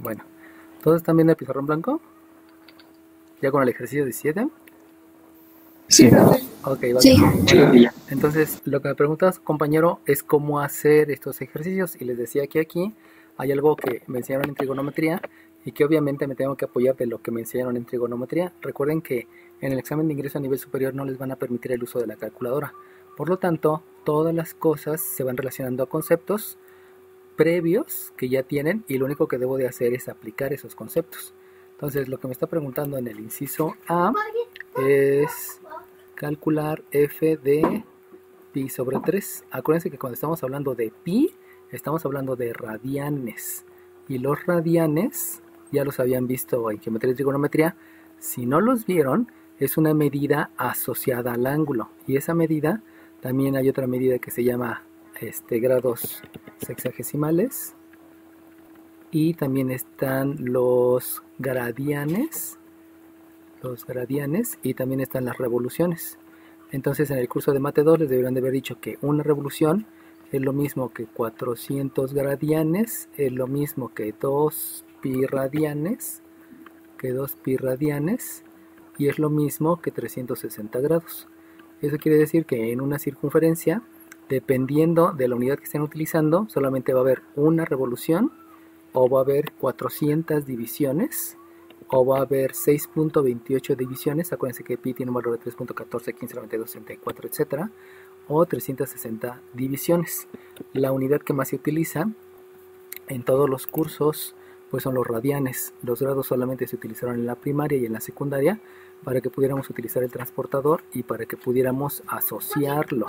Bueno, ¿todos están viendo el pizarrón blanco? ¿Ya con el ejercicio 17? Sí, Ok, vale. Sí. Bueno, entonces lo que me preguntas, compañero, es cómo hacer estos ejercicios. Y les decía que aquí hay algo que me enseñaron en trigonometría y que obviamente me tengo que apoyar de lo que me enseñaron en trigonometría. Recuerden que en el examen de ingreso a nivel superior no les van a permitir el uso de la calculadora. Por lo tanto, todas las cosas se van relacionando a conceptos previos que ya tienen y lo único que debo de hacer es aplicar esos conceptos. Entonces, lo que me está preguntando en el inciso A es calcular f de pi sobre 3. Acuérdense que cuando estamos hablando de pi, estamos hablando de radianes. Y los radianes, ya los habían visto en geometría y trigonometría. Si no los vieron, es una medida asociada al ángulo. Y esa medida, también hay otra medida que se llama grados sexagesimales. Y también están los gradianes y también están las revoluciones. Entonces en el curso de Mate 2 les deberían de haber dicho que una revolución es lo mismo que 400 gradianes, es lo mismo que 2 pi radianes, y es lo mismo que 360 grados. Eso quiere decir que en una circunferencia, dependiendo de la unidad que estén utilizando, solamente va a haber una revolución, o va a haber 400 divisiones, o va a haber 6.28 divisiones. Acuérdense que pi tiene un valor de 3.14, 15, 92, 64, etc. O 360 divisiones. La unidad que más se utiliza en todos los cursos pues son los radianes. Los grados solamente se utilizaron en la primaria y en la secundaria para que pudiéramos utilizar el transportador y para que pudiéramos asociarlo.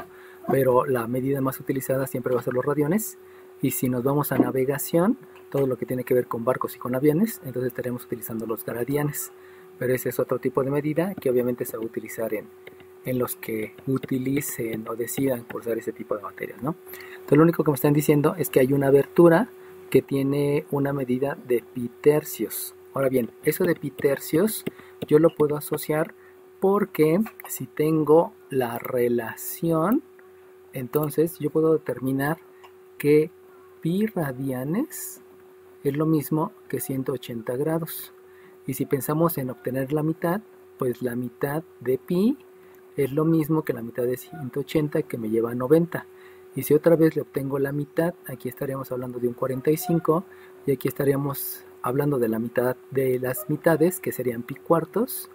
Pero la medida más utilizada siempre va a ser los radianes. Y si nos vamos a navegación, todo lo que tiene que ver con barcos y con aviones, entonces estaremos utilizando los gradianes. Pero ese es otro tipo de medida que obviamente se va a utilizar en los que utilicen o decidan cursar ese tipo de materias, ¿no? Entonces lo único que me están diciendo es que hay una abertura que tiene una medida de pi tercios. Ahora bien, eso de pi tercios yo lo puedo asociar porque si tengo la relación, entonces yo puedo determinar que pi radianes es lo mismo que 180 grados. Y si pensamos en obtener la mitad, pues la mitad de pi es lo mismo que la mitad de 180, que me lleva a 90. Y si otra vez le obtengo la mitad, aquí estaríamos hablando de un 45, y aquí estaríamos hablando de la mitad de las mitades, que serían pi cuartos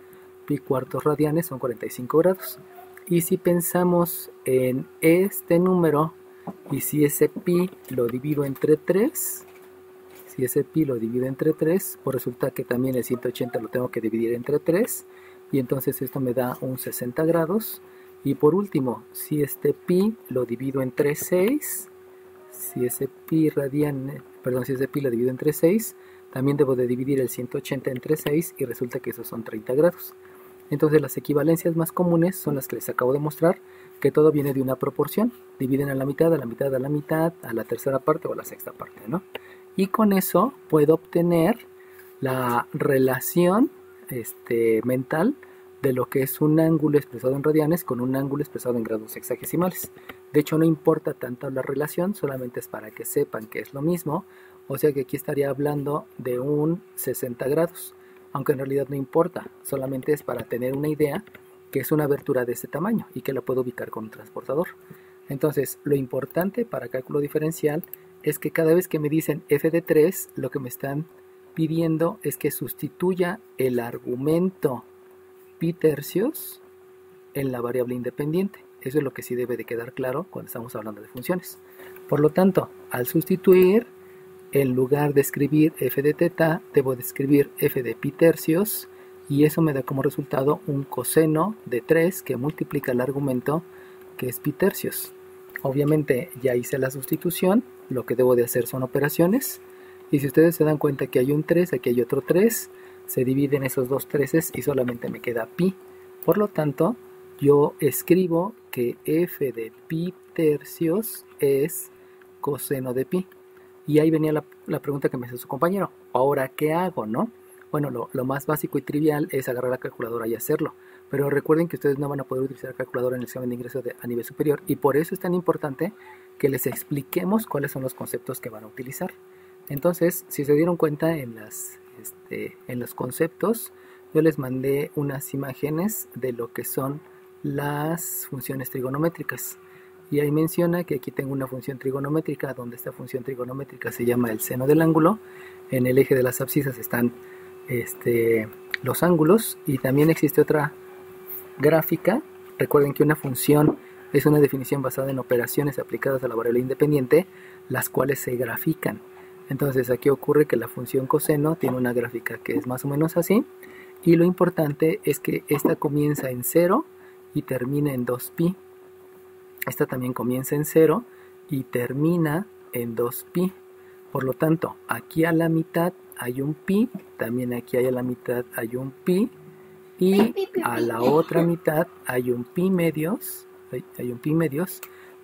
radianes son 45 grados. Y si pensamos en este número, y si ese pi lo divido entre 3, pues resulta que también el 180 lo tengo que dividir entre 3, y entonces esto me da un 60 grados. Y por último, si este pi lo divido entre 6, si ese pi lo divido entre 6, también debo de dividir el 180 entre 6 y resulta que esos son 30 grados. Entonces las equivalencias más comunes son las que les acabo de mostrar, que todo viene de una proporción. Dividen a la mitad, a la mitad, a la mitad, a la tercera parte o a la sexta parte, ¿no? Y con eso puedo obtener la relación mental de lo que es un ángulo expresado en radianes con un ángulo expresado en grados sexagesimales. De hecho, no importa tanto la relación, solamente es para que sepan que es lo mismo. O sea que aquí estaría hablando de un 60 grados, aunque en realidad no importa, solamente es para tener una idea que es una abertura de este tamaño y que la puedo ubicar con un transportador. Entonces, lo importante para cálculo diferencial es que cada vez que me dicen f de 3, lo que me están pidiendo es que sustituya el argumento pi tercios en la variable independiente. Eso es lo que sí debe de quedar claro cuando estamos hablando de funciones. Por lo tanto, al sustituir, en lugar de escribir f de teta, debo de escribir f de pi tercios, y eso me da como resultado un coseno de 3 que multiplica el argumento, que es pi tercios. Obviamente ya hice la sustitución, lo que debo de hacer son operaciones, y si ustedes se dan cuenta que hay un 3, aquí hay otro 3, se dividen esos dos 3 y solamente me queda pi. Por lo tanto, yo escribo que f de pi tercios es coseno de pi. Y ahí venía la pregunta que me hizo su compañero. ¿Ahora qué hago, no? Bueno, lo más básico y trivial es agarrar la calculadora y hacerlo. Pero recuerden que ustedes no van a poder utilizar calculadora en el examen de ingreso a nivel superior. Y por eso es tan importante que les expliquemos cuáles son los conceptos que van a utilizar. Entonces, si se dieron cuenta en los conceptos, yo les mandé unas imágenes de lo que son las funciones trigonométricas. Y ahí menciona que aquí tengo una función trigonométrica, donde esta función trigonométrica se llama el seno del ángulo. En el eje de las abscisas están los ángulos, y también existe otra gráfica. Recuerden que una función es una definición basada en operaciones aplicadas a la variable independiente, las cuales se grafican. Entonces aquí ocurre que la función coseno tiene una gráfica que es más o menos así, y lo importante es que esta comienza en 0 y termina en 2pi. Esta también comienza en 0 y termina en 2pi. Por lo tanto, aquí a la mitad hay un pi, también aquí a la mitad hay un pi, y a la otra mitad hay un pi medios,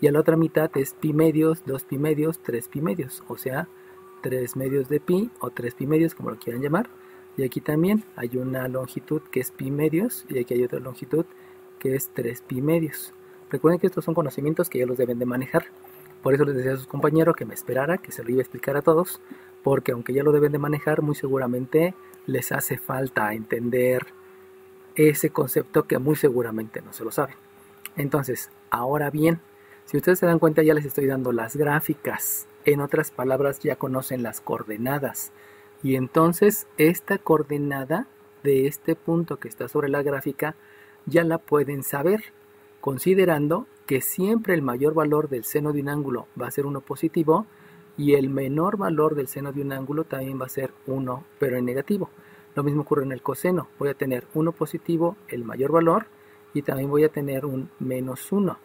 y a la otra mitad es pi medios, 2pi medios, 3pi medios, o sea, 3 medios de pi o 3pi medios, como lo quieran llamar. Y aquí también hay una longitud que es pi medios, y aquí hay otra longitud que es 3pi medios. Recuerden que estos son conocimientos que ya los deben de manejar. Por eso les decía a sus compañeros que me esperara, que se lo iba a explicar a todos, porque aunque ya lo deben de manejar, muy seguramente les hace falta entender ese concepto que muy seguramente no se lo saben. Entonces, ahora bien, si ustedes se dan cuenta, ya les estoy dando las gráficas. En otras palabras, ya conocen las coordenadas. Y entonces, esta coordenada de este punto que está sobre la gráfica, ya la pueden saber, considerando que siempre el mayor valor del seno de un ángulo va a ser 1 positivo, y el menor valor del seno de un ángulo también va a ser 1, pero en negativo. Lo mismo ocurre en el coseno. Voy a tener 1 positivo, el mayor valor, y también voy a tener un menos 1.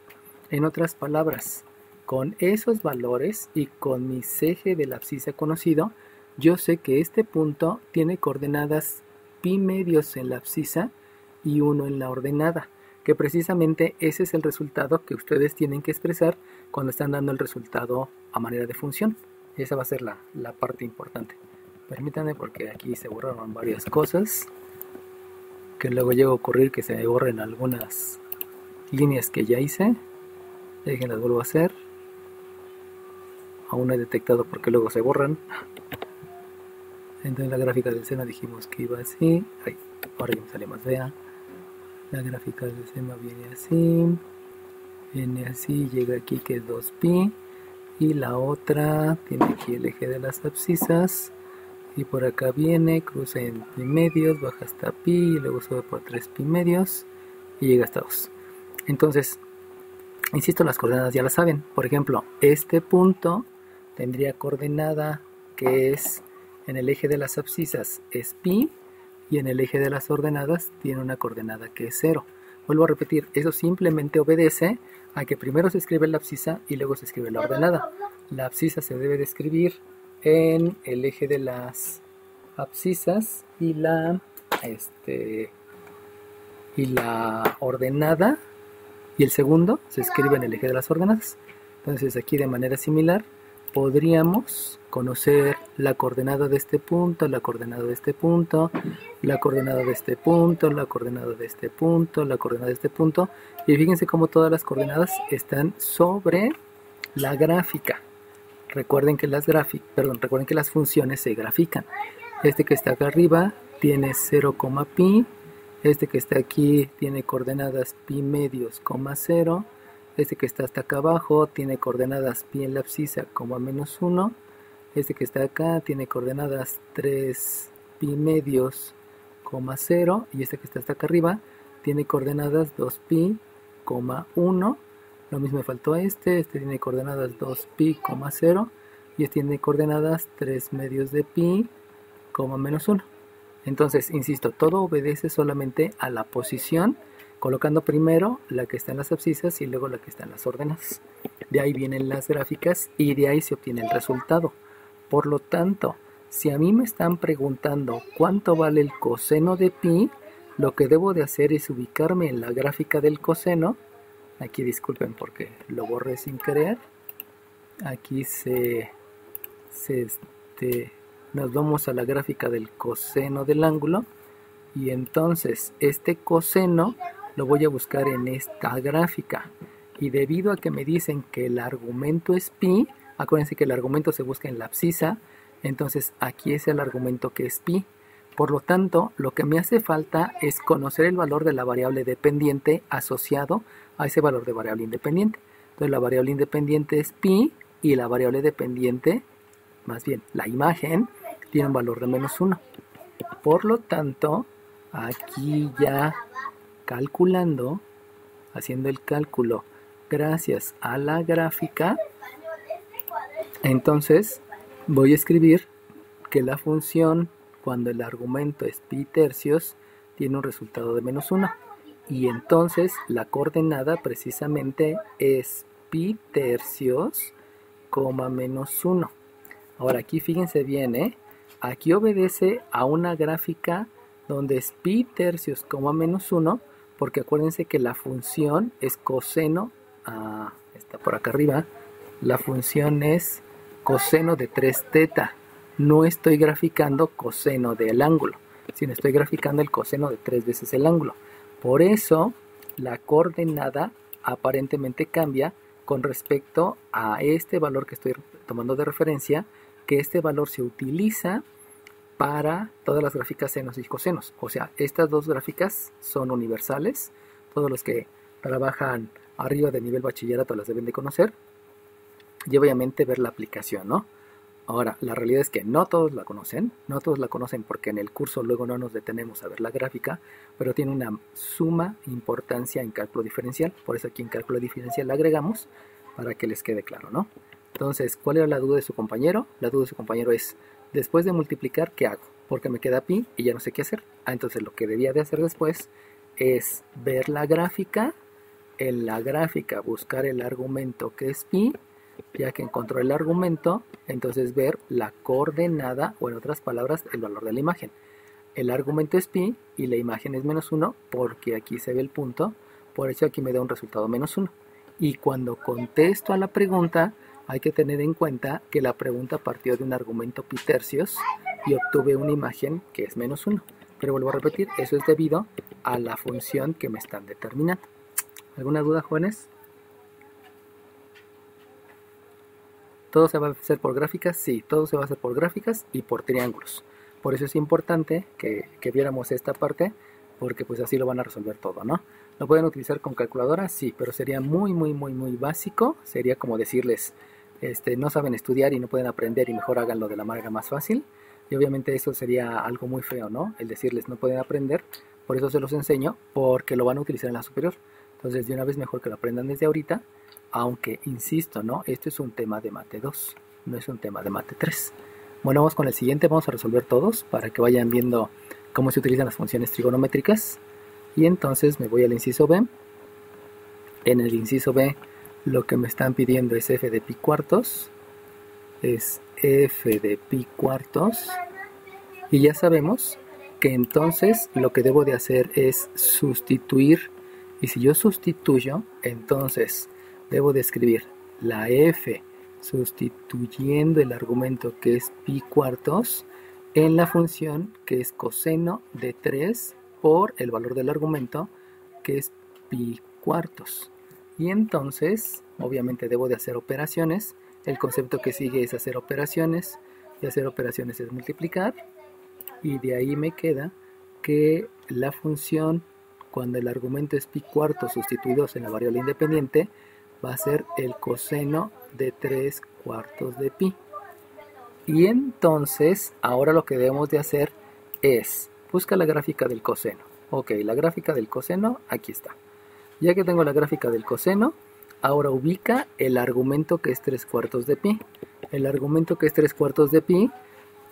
En otras palabras, con esos valores y con mi eje de la abscisa conocido, yo sé que este punto tiene coordenadas pi medios en la abscisa y 1 en la ordenada, que precisamente ese es el resultado que ustedes tienen que expresar cuando están dando el resultado a manera de función. Esa va a ser la parte importante. Permítanme, porque aquí se borraron varias cosas, que luego llega a ocurrir que se me borren algunas líneas que ya hice. Déjenlas, vuelvo a hacer. Aún no he detectado porque luego se borran. Entonces la gráfica del seno dijimos que iba así. Ay, ahora ya me sale más fea. La gráfica del seno viene así, llega aquí que es 2pi, y la otra tiene aquí el eje de las abscisas, y por acá viene, cruza en pi medios, baja hasta pi, y luego sube por 3pi medios y llega hasta 2. Entonces, insisto, las coordenadas ya las saben. Por ejemplo, este punto tendría coordenada que es en el eje de las abscisas es pi, y en el eje de las ordenadas tiene una coordenada que es 0. Vuelvo a repetir, eso simplemente obedece a que primero se escribe la abscisa y luego se escribe la ordenada. La abscisa se debe de escribir en el eje de las abscisas, y la ordenada, y el segundo se escribe en el eje de las ordenadas. Entonces aquí de manera similar podríamos conocer la coordenada de este punto, la coordenada de este punto, la coordenada de este punto, la coordenada de este punto, la coordenada de este punto, y fíjense cómo todas las coordenadas están sobre la gráfica. Recuerden que las funciones se grafican. Este que está acá arriba tiene 0, pi, este que está aquí tiene coordenadas pi medios, 0, este que está hasta acá abajo tiene coordenadas pi en la abscisa, menos 1, este que está acá tiene coordenadas 3 pi medios, 0, y este que está hasta acá arriba tiene coordenadas 2pi, 1. Lo mismo me faltó este tiene coordenadas 2pi, 0, y este tiene coordenadas 3 medios de pi, menos 1. Entonces, insisto, todo obedece solamente a la posición, colocando primero la que está en las abscisas y luego la que está en las ordenadas. De ahí vienen las gráficas y de ahí se obtiene el resultado. Por lo tanto, si a mí me están preguntando cuánto vale el coseno de pi, lo que debo de hacer es ubicarme en la gráfica del coseno. Aquí disculpen porque lo borré sin querer. Aquí nos vamos a la gráfica del coseno del ángulo, y entonces este coseno lo voy a buscar en esta gráfica, y debido a que me dicen que el argumento es pi, acuérdense que el argumento se busca en la abscisa, Entonces aquí es el argumento que es pi. Por lo tanto, lo que me hace falta es conocer el valor de la variable dependiente asociado a ese valor de variable independiente. Entonces la variable independiente es pi y la variable dependiente, más bien la imagen, tiene un valor de -1. Por lo tanto, aquí ya calculando, haciendo el cálculo gracias a la gráfica, entonces voy a escribir que la función, cuando el argumento es pi tercios, tiene un resultado de -1. Y entonces la coordenada precisamente es pi tercios, -1. Ahora aquí fíjense bien, aquí obedece a una gráfica donde es pi tercios, -1, porque acuérdense que la función es coseno, está por acá arriba, la función es coseno de 3 teta. No estoy graficando coseno del ángulo, sino estoy graficando el coseno de 3 veces el ángulo. Por eso la coordenada aparentemente cambia con respecto a este valor que estoy tomando de referencia, que este valor se utiliza para todas las gráficas senos y cosenos. O sea, estas dos gráficas son universales. Todos los que trabajan arriba de nivel bachillerato las deben de conocer. Y obviamente ver la aplicación, ¿no? Ahora, la realidad es que no todos la conocen. No todos la conocen porque en el curso luego no nos detenemos a ver la gráfica, pero tiene una suma importancia en cálculo diferencial. Por eso aquí en cálculo diferencial la agregamos para que les quede claro, ¿no? Entonces, ¿cuál era la duda de su compañero? La duda de su compañero es, después de multiplicar, ¿qué hago? Porque me queda pi y ya no sé qué hacer. Entonces lo que debía de hacer después es ver la gráfica, en la gráfica buscar el argumento que es pi, ya que encontró el argumento, entonces ver la coordenada, o en otras palabras, el valor de la imagen. El argumento es pi y la imagen es -1 porque aquí se ve el punto, por eso aquí me da un resultado -1. Y cuando contesto a la pregunta, hay que tener en cuenta que la pregunta partió de un argumento pi tercios y obtuve una imagen que es -1. Pero vuelvo a repetir, eso es debido a la función que me están determinando. ¿Alguna duda, jóvenes? ¿Todo se va a hacer por gráficas? Sí, todo se va a hacer por gráficas y por triángulos. Por eso es importante que viéramos esta parte, porque pues así lo van a resolver todo, ¿no? ¿Lo pueden utilizar con calculadora? Sí, pero sería muy básico. Sería como decirles, no saben estudiar y no pueden aprender y mejor háganlo de la manera más fácil. Y obviamente eso sería algo muy feo, ¿no? El decirles no pueden aprender, por eso se los enseño, porque lo van a utilizar en la superior. Entonces de una vez mejor que lo aprendan desde ahorita, aunque insisto, ¿no? Esto es un tema de mate 2, no es un tema de mate 3. Bueno, vamos con el siguiente, vamos a resolver todos para que vayan viendo cómo se utilizan las funciones trigonométricas. Y entonces me voy al inciso B. En el inciso B lo que me están pidiendo es f de pi cuartos. Es f de pi cuartos. Y ya sabemos que entonces lo que debo de hacer es sustituir. Y si yo sustituyo, entonces debo de escribir la f sustituyendo el argumento que es pi cuartos en la función que es coseno de 3 por el valor del argumento que es pi cuartos. Y entonces obviamente debo de hacer operaciones. El concepto que sigue es hacer operaciones, y hacer operaciones es multiplicar, y de ahí me queda que la función, cuando el argumento es pi cuartos sustituidos en la variable independiente, va a ser el coseno de 3 cuartos de pi. Y entonces ahora lo que debemos de hacer es busca la gráfica del coseno. Ok, la gráfica del coseno aquí está. Ya que tengo la gráfica del coseno, ahora ubica el argumento que es 3 cuartos de pi. El argumento que es 3 cuartos de pi,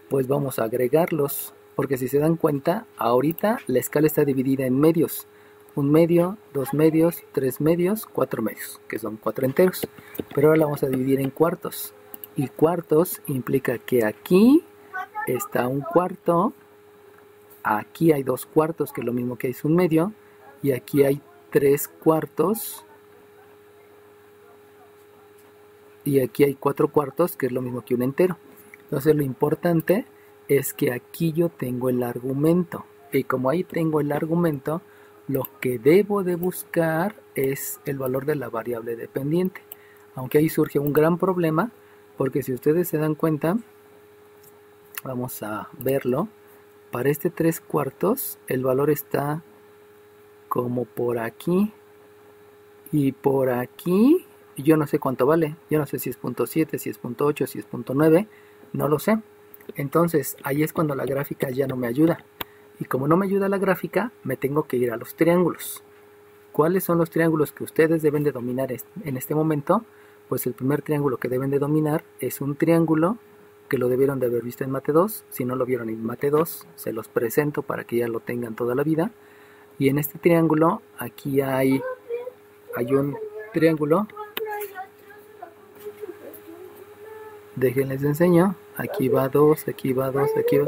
pues vamos a agregarlos, porque si se dan cuenta, ahorita la escala está dividida en medios. 1 medio, 2 medios, 3 medios, 4 medios, que son 4 enteros. Pero ahora la vamos a dividir en cuartos. Y cuartos implica que aquí está 1 cuarto, aquí hay 2 cuartos, que es lo mismo que es 1 medio, y aquí hay 3 cuartos, y aquí hay 4 cuartos, que es lo mismo que un entero. Entonces lo importante es que aquí yo tengo el argumento, y como ahí tengo el argumento, lo que debo de buscar es el valor de la variable dependiente. Aunque ahí surge un gran problema, porque si ustedes se dan cuenta, Vamos a verlo. Para este 3/4 el valor está como por aquí y por aquí. Yo no sé cuánto vale. Yo no sé si es 0.7, si es 0.8, si es 0.9. No lo sé. Entonces ahí es cuando la gráfica ya no me ayuda. Y como no me ayuda la gráfica, me tengo que ir a los triángulos. ¿Cuáles son los triángulos que ustedes deben de dominar en este momento? Pues el primer triángulo que deben de dominar es un triángulo que lo debieron de haber visto en Mate 2. Si no lo vieron en Mate 2, se los presento para que ya lo tengan toda la vida. Y en este triángulo, aquí hay un triángulo. Déjenles enseño. Aquí va 2, aquí va 2, aquí va.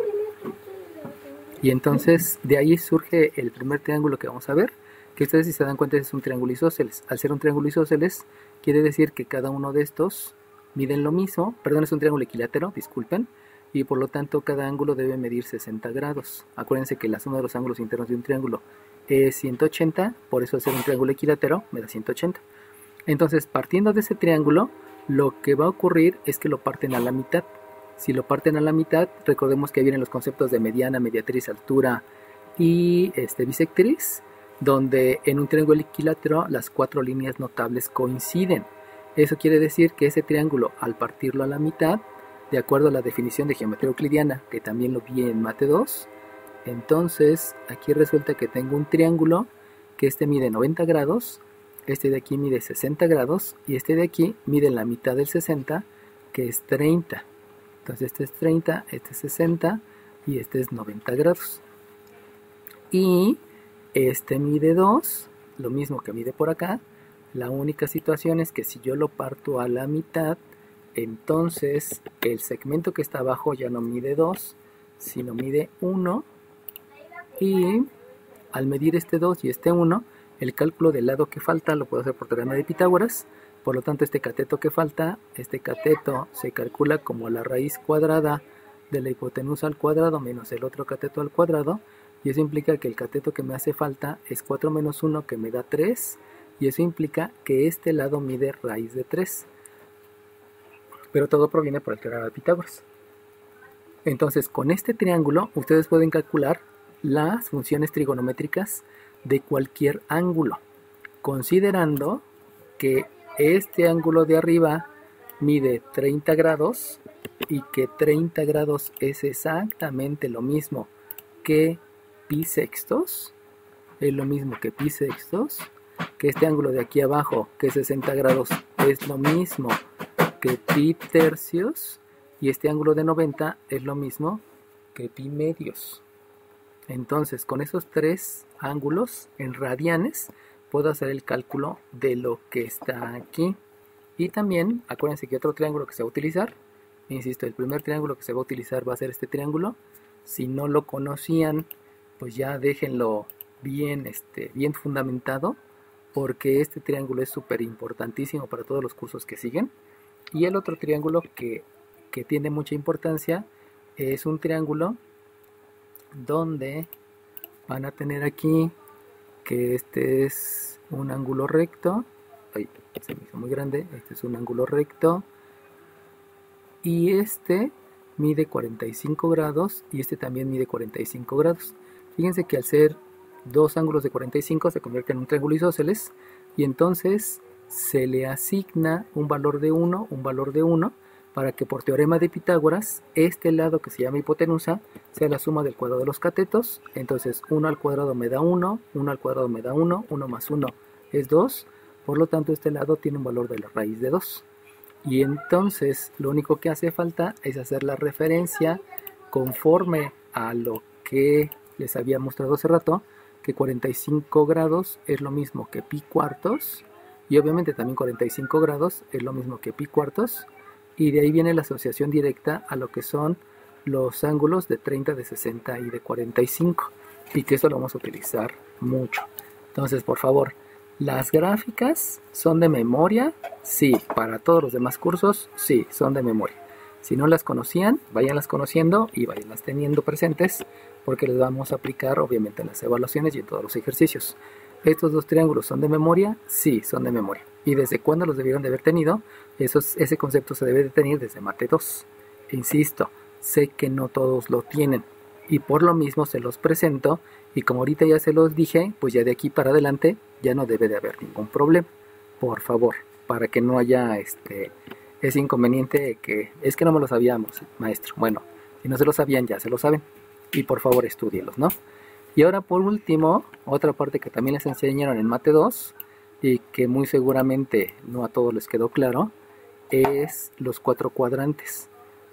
Y entonces de ahí surge el primer triángulo que vamos a ver, que ustedes, si se dan cuenta, es un triángulo isósceles. Al ser un triángulo isósceles, quiere decir que cada uno de estos miden lo mismo. Perdón, es un triángulo equilátero, disculpen. Y por lo tanto cada ángulo debe medir 60 grados. Acuérdense que la suma de los ángulos internos de un triángulo es 180, por eso al ser un triángulo equilátero me da 180. Entonces, partiendo de ese triángulo, lo que va a ocurrir es que lo parten a la mitad. Si lo parten a la mitad, recordemos que vienen los conceptos de mediana, mediatriz, altura y bisectriz, donde en un triángulo equilátero las 4 líneas notables coinciden. Eso quiere decir que ese triángulo, al partirlo a la mitad, de acuerdo a la definición de geometría euclidiana, que también lo vi en Mate 2, entonces aquí resulta que tengo un triángulo que este mide 90 grados, este de aquí mide 60 grados y este de aquí mide la mitad del 60, que es 30. Entonces este es 30, este es 60 y este es 90 grados. Y este mide 2, lo mismo que mide por acá. La única situación es que si yo lo parto a la mitad, entonces el segmento que está abajo ya no mide 2, sino mide 1. Y al medir este 2 y este 1, el cálculo del lado que falta lo puedo hacer por teorema de Pitágoras. Por lo tanto, este cateto que falta, este cateto se calcula como la raíz cuadrada de la hipotenusa al cuadrado menos el otro cateto al cuadrado. Y eso implica que el cateto que me hace falta es 4 menos 1, que me da 3. Y eso implica que este lado mide raíz de 3. Pero todo proviene por el teorema de Pitágoras. Entonces, con este triángulo, ustedes pueden calcular las funciones trigonométricas de cualquier ángulo, considerando que este ángulo de arriba mide 30 grados y que 30 grados es exactamente lo mismo que pi sextos, es lo mismo que pi sextos, que este ángulo de aquí abajo, que es 60 grados, es lo mismo que pi tercios, y este ángulo de 90 es lo mismo que pi medios. Entonces, con esos 3 ángulos en radianes, puedo hacer el cálculo de lo que está aquí. Y también, acuérdense que otro triángulo que se va a utilizar, insisto, el primer triángulo que se va a utilizar va a ser este triángulo. Si no lo conocían, pues ya déjenlo bien fundamentado, porque este triángulo es súper importantísimo para todos los cursos que siguen. Y el otro triángulo que tiene mucha importancia es un triángulo donde van a tener aquí que este es un ángulo recto. Ay, se me hizo muy grande. Este es un ángulo recto y este mide 45 grados y este también mide 45 grados. Fíjense que al ser dos ángulos de 45 se convierte en un triángulo isósceles, y entonces se le asigna un valor de 1, para que por teorema de Pitágoras este lado que se llama hipotenusa sea la suma del cuadrado de los catetos. Entonces 1 al cuadrado me da 1, 1 al cuadrado me da 1, 1 más 1 es 2, por lo tanto este lado tiene un valor de la raíz de 2. Y entonces lo único que hace falta es hacer la referencia conforme a lo que les había mostrado hace rato, que 45 grados es lo mismo que pi cuartos, y obviamente también 45 grados es lo mismo que pi cuartos, y de ahí viene la asociación directa a lo que son los ángulos de 30, de 60 y de 45, y que eso lo vamos a utilizar mucho. Entonces, por favor, ¿las gráficas son de memoria? Sí. ¿Para todos los demás cursos? Sí, son de memoria. Si no las conocían, váyanlas conociendo y váyanlas teniendo presentes, porque les vamos a aplicar obviamente en las evaluaciones y en todos los ejercicios. ¿Estos dos triángulos son de memoria? Sí, son de memoria. ¿Y desde cuándo los debieron de haber tenido? Ese concepto se debe de tener desde Mate 2. E insisto, sé que no todos lo tienen y por lo mismo se los presento, y como ahorita ya se los dije, pues ya de aquí para adelante ya no debe de haber ningún problema, por favor, para que no haya ese inconveniente que es que no me lo sabíamos, maestro. Bueno, si no se lo sabían, ya se lo saben, y por favor estúdielos, ¿no? Y ahora por último, otra parte que también les enseñaron en Mate 2 y que muy seguramente no a todos les quedó claro, es los 4 cuadrantes.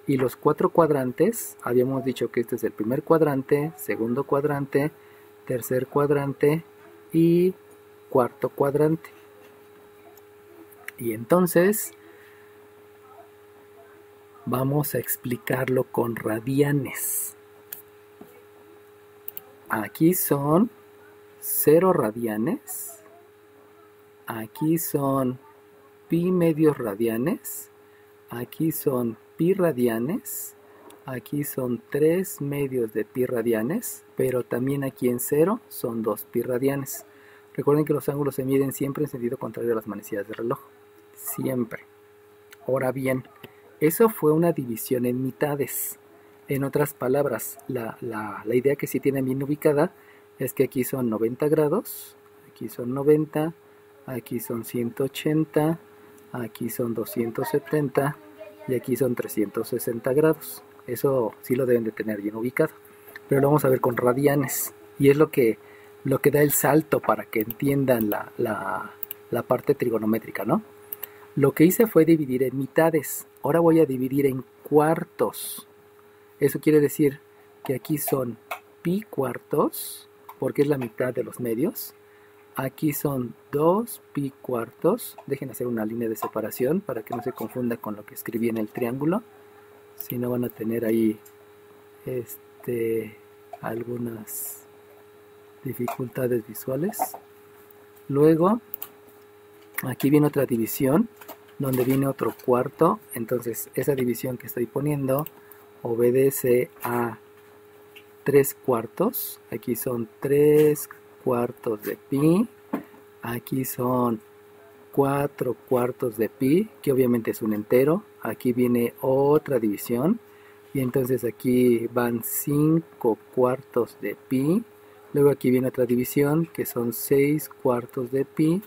Y los 4 cuadrantes, habíamos dicho que este es el primer cuadrante, segundo cuadrante, tercer cuadrante y cuarto cuadrante. Y entonces vamos a explicarlo con radianes. Aquí son 0 radianes, aquí son pi medios radianes, aquí son pi radianes, aquí son 3 medios de pi radianes, pero también aquí en 0 son 2 pi radianes. Recuerden que los ángulos se miden siempre en sentido contrario a las manecillas del reloj, siempre. Ahora bien, eso fue una división en mitades. En otras palabras, la idea que sí tienen bien ubicada es que aquí son 90 grados, aquí son 90, aquí son 180, aquí son 270 y aquí son 360 grados. Eso sí lo deben de tener bien ubicado. Pero lo vamos a ver con radianes. Y es lo que da el salto para que entiendan la parte trigonométrica, ¿no? Lo que hice fue dividir en mitades. Ahora voy a dividir en cuartos. Eso quiere decir que aquí son pi cuartos, porque es la mitad de los medios. Aquí son 2 pi cuartos. Dejen hacer una línea de separación para que no se confunda con lo que escribí en el triángulo. Si no van a tener ahí algunas dificultades visuales. Luego, aquí viene otra división, donde viene otro cuarto. Entonces, esa división que estoy poniendo obedece a 3 cuartos. Aquí son 3 cuartos de pi. Aquí son 4 cuartos de pi, que obviamente es un entero. Aquí viene otra división. Y entonces aquí van 5 cuartos de pi. Luego aquí viene otra división, que son 6 cuartos de pi.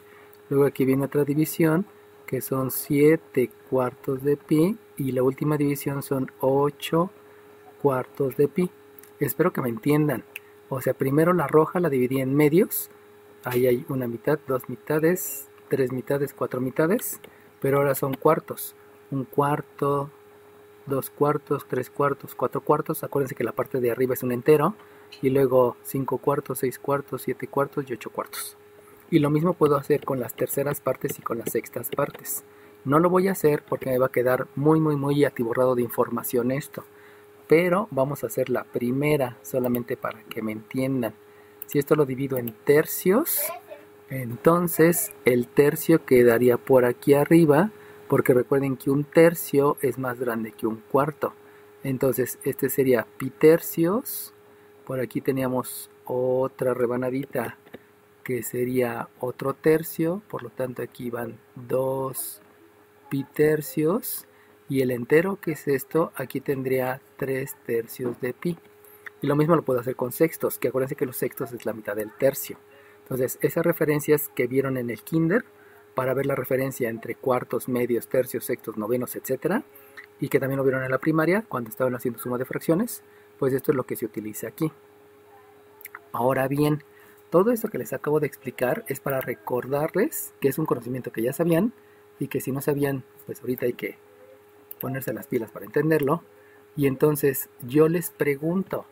Luego aquí viene otra división, que son 7 cuartos de pi. Y la última división son 8 cuartos de pi. Espero que me entiendan. O sea, primero la roja la dividí en medios. Ahí hay una mitad, 2 mitades, 3 mitades, 4 mitades. Pero ahora son cuartos. Un cuarto, 2 cuartos, 3 cuartos, 4 cuartos. Acuérdense que la parte de arriba es un entero. Y luego 5 cuartos, 6 cuartos, 7 cuartos y 8 cuartos. Y lo mismo puedo hacer con las terceras partes y con las sextas partes. No lo voy a hacer porque me va a quedar muy atiborrado de información esto. Pero vamos a hacer la primera solamente para que me entiendan. Si esto lo divido en tercios, entonces el tercio quedaría por aquí arriba, porque recuerden que un tercio es más grande que un cuarto. Entonces este sería pi tercios. Por aquí teníamos otra rebanadita que sería otro tercio, por lo tanto aquí van 2 pi tercios, y el entero que es esto, aquí tendría 3 tercios de pi. Y lo mismo lo puedo hacer con sextos, que acuérdense que los sextos es la mitad del tercio. Entonces esas referencias que vieron en el kinder, para ver la referencia entre cuartos, medios, tercios, sextos, novenos, etcétera, y que también lo vieron en la primaria cuando estaban haciendo suma de fracciones, pues esto es lo que se utiliza aquí. Ahora bien, todo esto que les acabo de explicar es para recordarles que es un conocimiento que ya sabían, y que si no sabían, pues ahorita hay que ponerse las pilas para entenderlo. Y entonces yo les pregunto,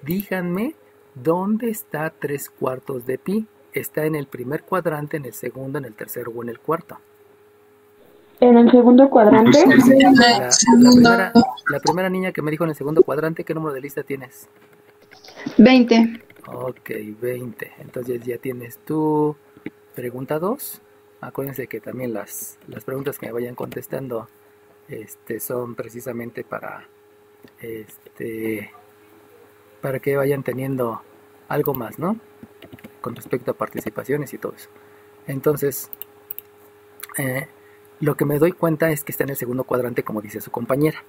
díganme, ¿dónde está 3 cuartos de pi? ¿Está en el primer cuadrante, en el segundo, en el tercero o en el cuarto? En el segundo cuadrante. La primera niña que me dijo en el segundo cuadrante, ¿qué número de lista tienes? 20. Ok, 20. Entonces ya tienes tu pregunta 2. Acuérdense que también las preguntas que me vayan contestando son precisamente para que vayan teniendo algo más, ¿no? Con respecto a participaciones y todo eso. Entonces, lo que me doy cuenta es que está en el segundo cuadrante, como dice su compañera.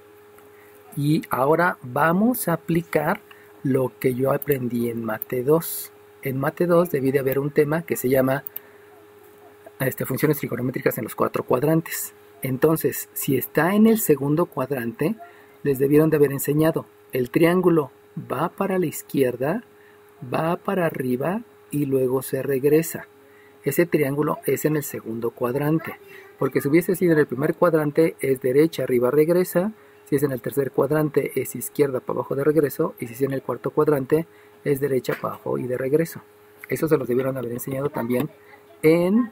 Y ahora vamos a aplicar lo que yo aprendí en Mate 2. En Mate 2 debí de haber un tema que se llama funciones trigonométricas en los 4 cuadrantes. Entonces, si está en el segundo cuadrante, les debieron de haber enseñado. El triángulo va para la izquierda, va para arriba y luego se regresa. Ese triángulo es en el segundo cuadrante, porque si hubiese sido en el primer cuadrante es derecha, arriba, regresa. Si es en el tercer cuadrante es izquierda, para abajo, de regreso. Y si es en el cuarto cuadrante es derecha, para abajo y de regreso. Eso se los debieron haber enseñado también en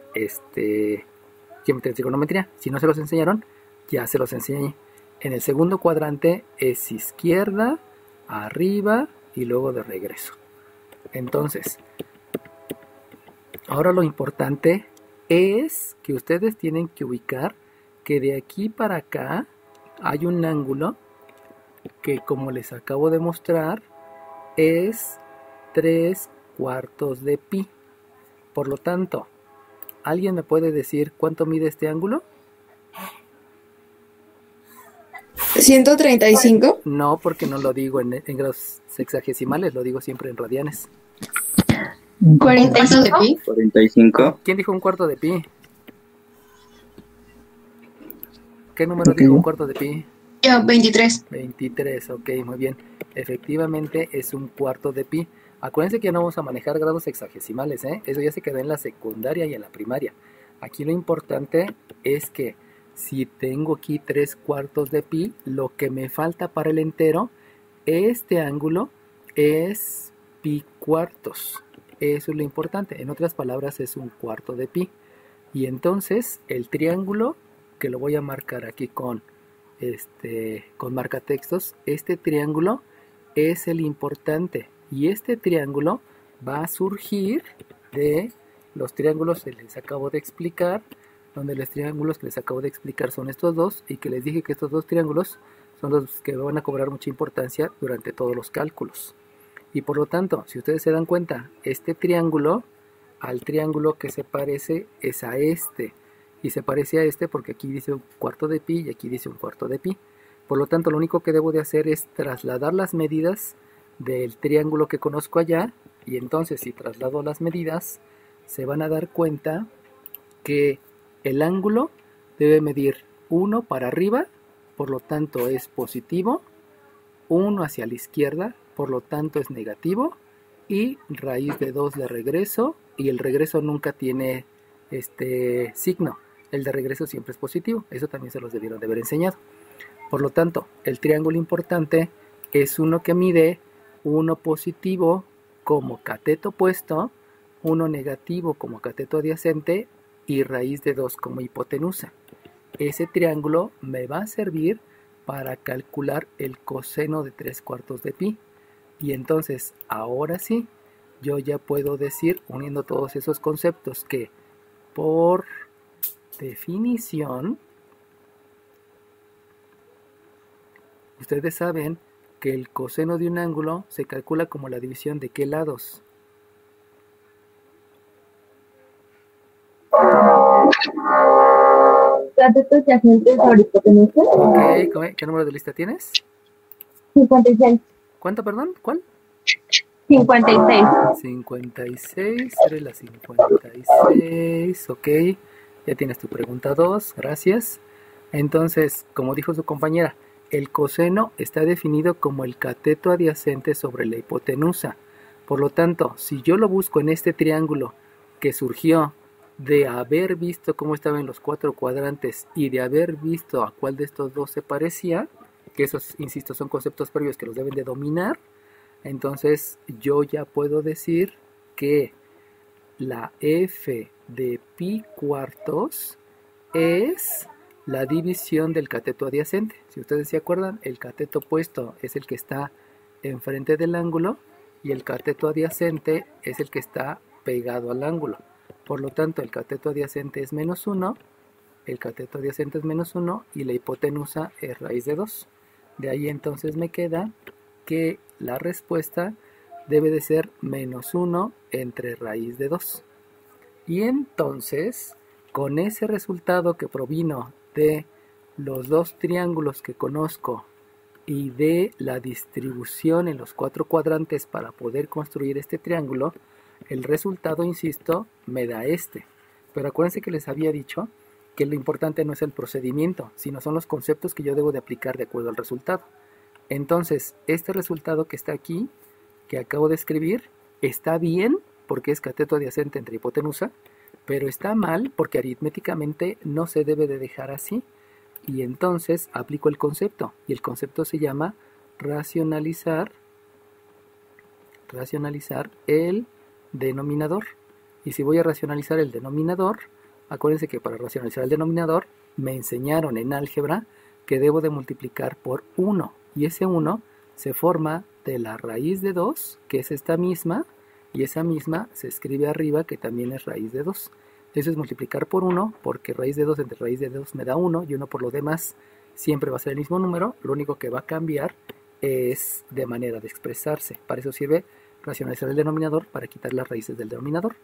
geometría y trigonometría. Si no se los enseñaron, ya se los enseñé. En el segundo cuadrante es izquierda, arriba y luego de regreso. Entonces, ahora lo importante es que ustedes tienen que ubicar que de aquí para acá hay un ángulo que, como les acabo de mostrar, es 3/4 de pi. Por lo tanto, ¿alguien me puede decir cuánto mide este ángulo? 135. No, porque no lo digo en grados sexagesimales, lo digo siempre en radianes. 45 de pi. 45. ¿Quién dijo 1/4 de pi? ¿Qué número dijo 1/4 de pi? Yo, 23. 23, ok, muy bien. Efectivamente es 1/4 de pi. Acuérdense que ya no vamos a manejar grados sexagesimales, ¿eh? Eso ya se quedó en la secundaria y en la primaria. Aquí lo importante es que si tengo aquí 3/4 de pi, lo que me falta para el entero, este ángulo es pi cuartos. Eso es lo importante. En otras palabras, es 1/4 de pi. Y entonces el triángulo, que lo voy a marcar aquí con marcatextos, este triángulo es el importante. Y este triángulo va a surgir de los triángulos que les acabo de explicar, donde los triángulos que les acabo de explicar son estos dos, y que les dije que estos dos triángulos son los que van a cobrar mucha importancia durante todos los cálculos. Y por lo tanto, si ustedes se dan cuenta, este triángulo al triángulo que se parece es a este, y se parece a este porque aquí dice 1/4 de pi y aquí dice 1/4 de pi. Por lo tanto, lo único que debo de hacer es trasladar las medidas del triángulo que conozco allá, y entonces si traslado las medidas, se van a dar cuenta que el ángulo debe medir 1 para arriba, por lo tanto es positivo, 1 hacia la izquierda, por lo tanto es negativo, y raíz de 2 de regreso, y el regreso nunca tiene signo, el de regreso siempre es positivo. Eso también se los debieron de haber enseñado. Por lo tanto, el triángulo importante es uno que mide 1 positivo como cateto opuesto, 1 negativo como cateto adyacente y raíz de 2 como hipotenusa. Ese triángulo me va a servir para calcular el coseno de 3/4 de pi. Y entonces, ahora sí, yo ya puedo decir, uniendo todos esos conceptos, que por definición, ustedes saben que el coseno de un ángulo se calcula como la división de qué lados. Cateto adyacente sobre hipotenusa. Ok, ¿qué número de lista tienes? 56. ¿Cuánto, perdón? ¿Cuál? 56. 56, eres la 56, ok. Ya tienes tu pregunta 2, gracias. Entonces, como dijo su compañera, el coseno está definido como el cateto adyacente sobre la hipotenusa. Por lo tanto, si yo lo busco en este triángulo que surgió de haber visto cómo estaban los 4 cuadrantes y de haber visto a cuál de estos dos se parecía, que esos, insisto, son conceptos previos que los deben de dominar, entonces yo ya puedo decir que la f de pi cuartos es la división del cateto adyacente. Si ustedes se acuerdan, el cateto opuesto es el que está enfrente del ángulo y el cateto adyacente es el que está pegado al ángulo. Por lo tanto, el cateto adyacente es -1, el cateto adyacente es -1 y la hipotenusa es raíz de 2. De ahí entonces me queda que la respuesta debe de ser -1 entre raíz de 2. Y entonces, con ese resultado que provino de los dos triángulos que conozco y de la distribución en los 4 cuadrantes para poder construir este triángulo, el resultado, insisto, me da este. Pero acuérdense que les había dicho que lo importante no es el procedimiento, sino son los conceptos que yo debo de aplicar de acuerdo al resultado. Entonces, este resultado que está aquí, que acabo de escribir, está bien porque es cateto adyacente entre hipotenusa, pero está mal porque aritméticamente no se debe de dejar así. Y entonces aplico el concepto, y el concepto se llama racionalizar el denominador. Y si voy a racionalizar el denominador, acuérdense que para racionalizar el denominador me enseñaron en álgebra que debo de multiplicar por 1, y ese 1 se forma de la raíz de 2, que es esta misma, y esa misma se escribe arriba, que también es raíz de 2. Eso es multiplicar por 1, porque raíz de 2 entre raíz de 2 me da 1, y 1 por lo demás siempre va a ser el mismo número. Lo único que va a cambiar es de manera de expresarse. Para eso sirve racionalizar el denominador, para quitar las raíces del denominador.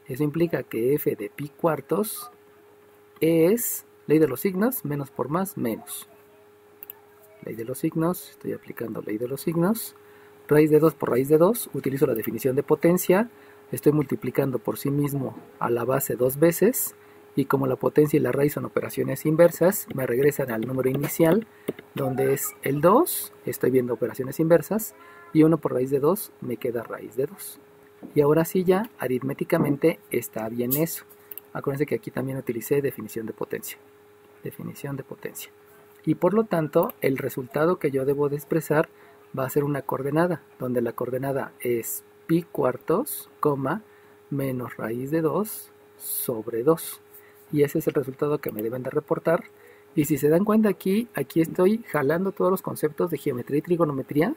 Eso implica que f de pi cuartos es ley de los signos, menos por más, menos. Ley de los signos, estoy aplicando ley de los signos. Raíz de 2 por raíz de 2, utilizo la definición de potencia. Estoy multiplicando por sí mismo a la base 2 veces, y como la potencia y la raíz son operaciones inversas, me regresan al número inicial, donde es el 2, estoy viendo operaciones inversas, y 1 por raíz de 2 me queda raíz de 2. Y ahora sí ya, aritméticamente, está bien eso. Acuérdense que aquí también utilicé definición de potencia. Definición de potencia. Y por lo tanto, el resultado que yo debo de expresar va a ser una coordenada, donde la coordenada es pi cuartos, menos raíz de 2 sobre 2. Y ese es el resultado que me deben de reportar. Y si se dan cuenta aquí estoy jalando todos los conceptos de geometría y trigonometría,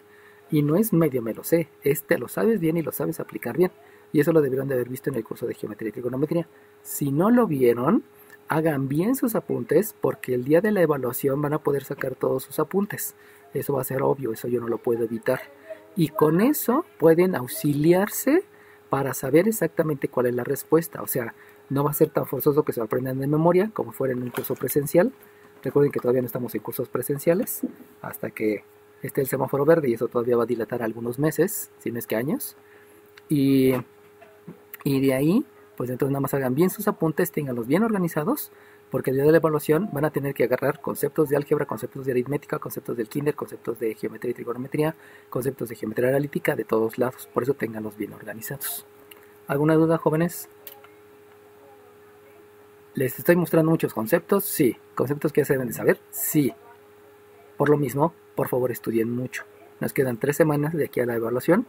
y no es medio me lo sé, te lo sabes bien y lo sabes aplicar bien. Y eso lo debieron de haber visto en el curso de geometría y trigonometría. Si no lo vieron, hagan bien sus apuntes, porque el día de la evaluación van a poder sacar todos sus apuntes. Eso va a ser obvio, eso yo no lo puedo evitar. Y con eso pueden auxiliarse para saber exactamente cuál es la respuesta. O sea, no va a ser tan forzoso que se lo aprendan de memoria como fuera en un curso presencial. Recuerden que todavía no estamos en cursos presenciales hasta que esté el semáforo verde, y eso todavía va a dilatar algunos meses, si no es que años. Y de ahí, pues entonces nada más hagan bien sus apuntes, tenganlos bien organizados, porque el día de la evaluación van a tener que agarrar conceptos de álgebra, conceptos de aritmética, conceptos del kinder, conceptos de geometría y trigonometría, conceptos de geometría analítica, de todos lados. Por eso tenganlos bien organizados. ¿Alguna duda, jóvenes? ¿Les estoy mostrando muchos conceptos? Sí. ¿Conceptos que ya se deben de saber? Sí. Por lo mismo, por favor, estudien mucho. Nos quedan 3 semanas de aquí a la evaluación.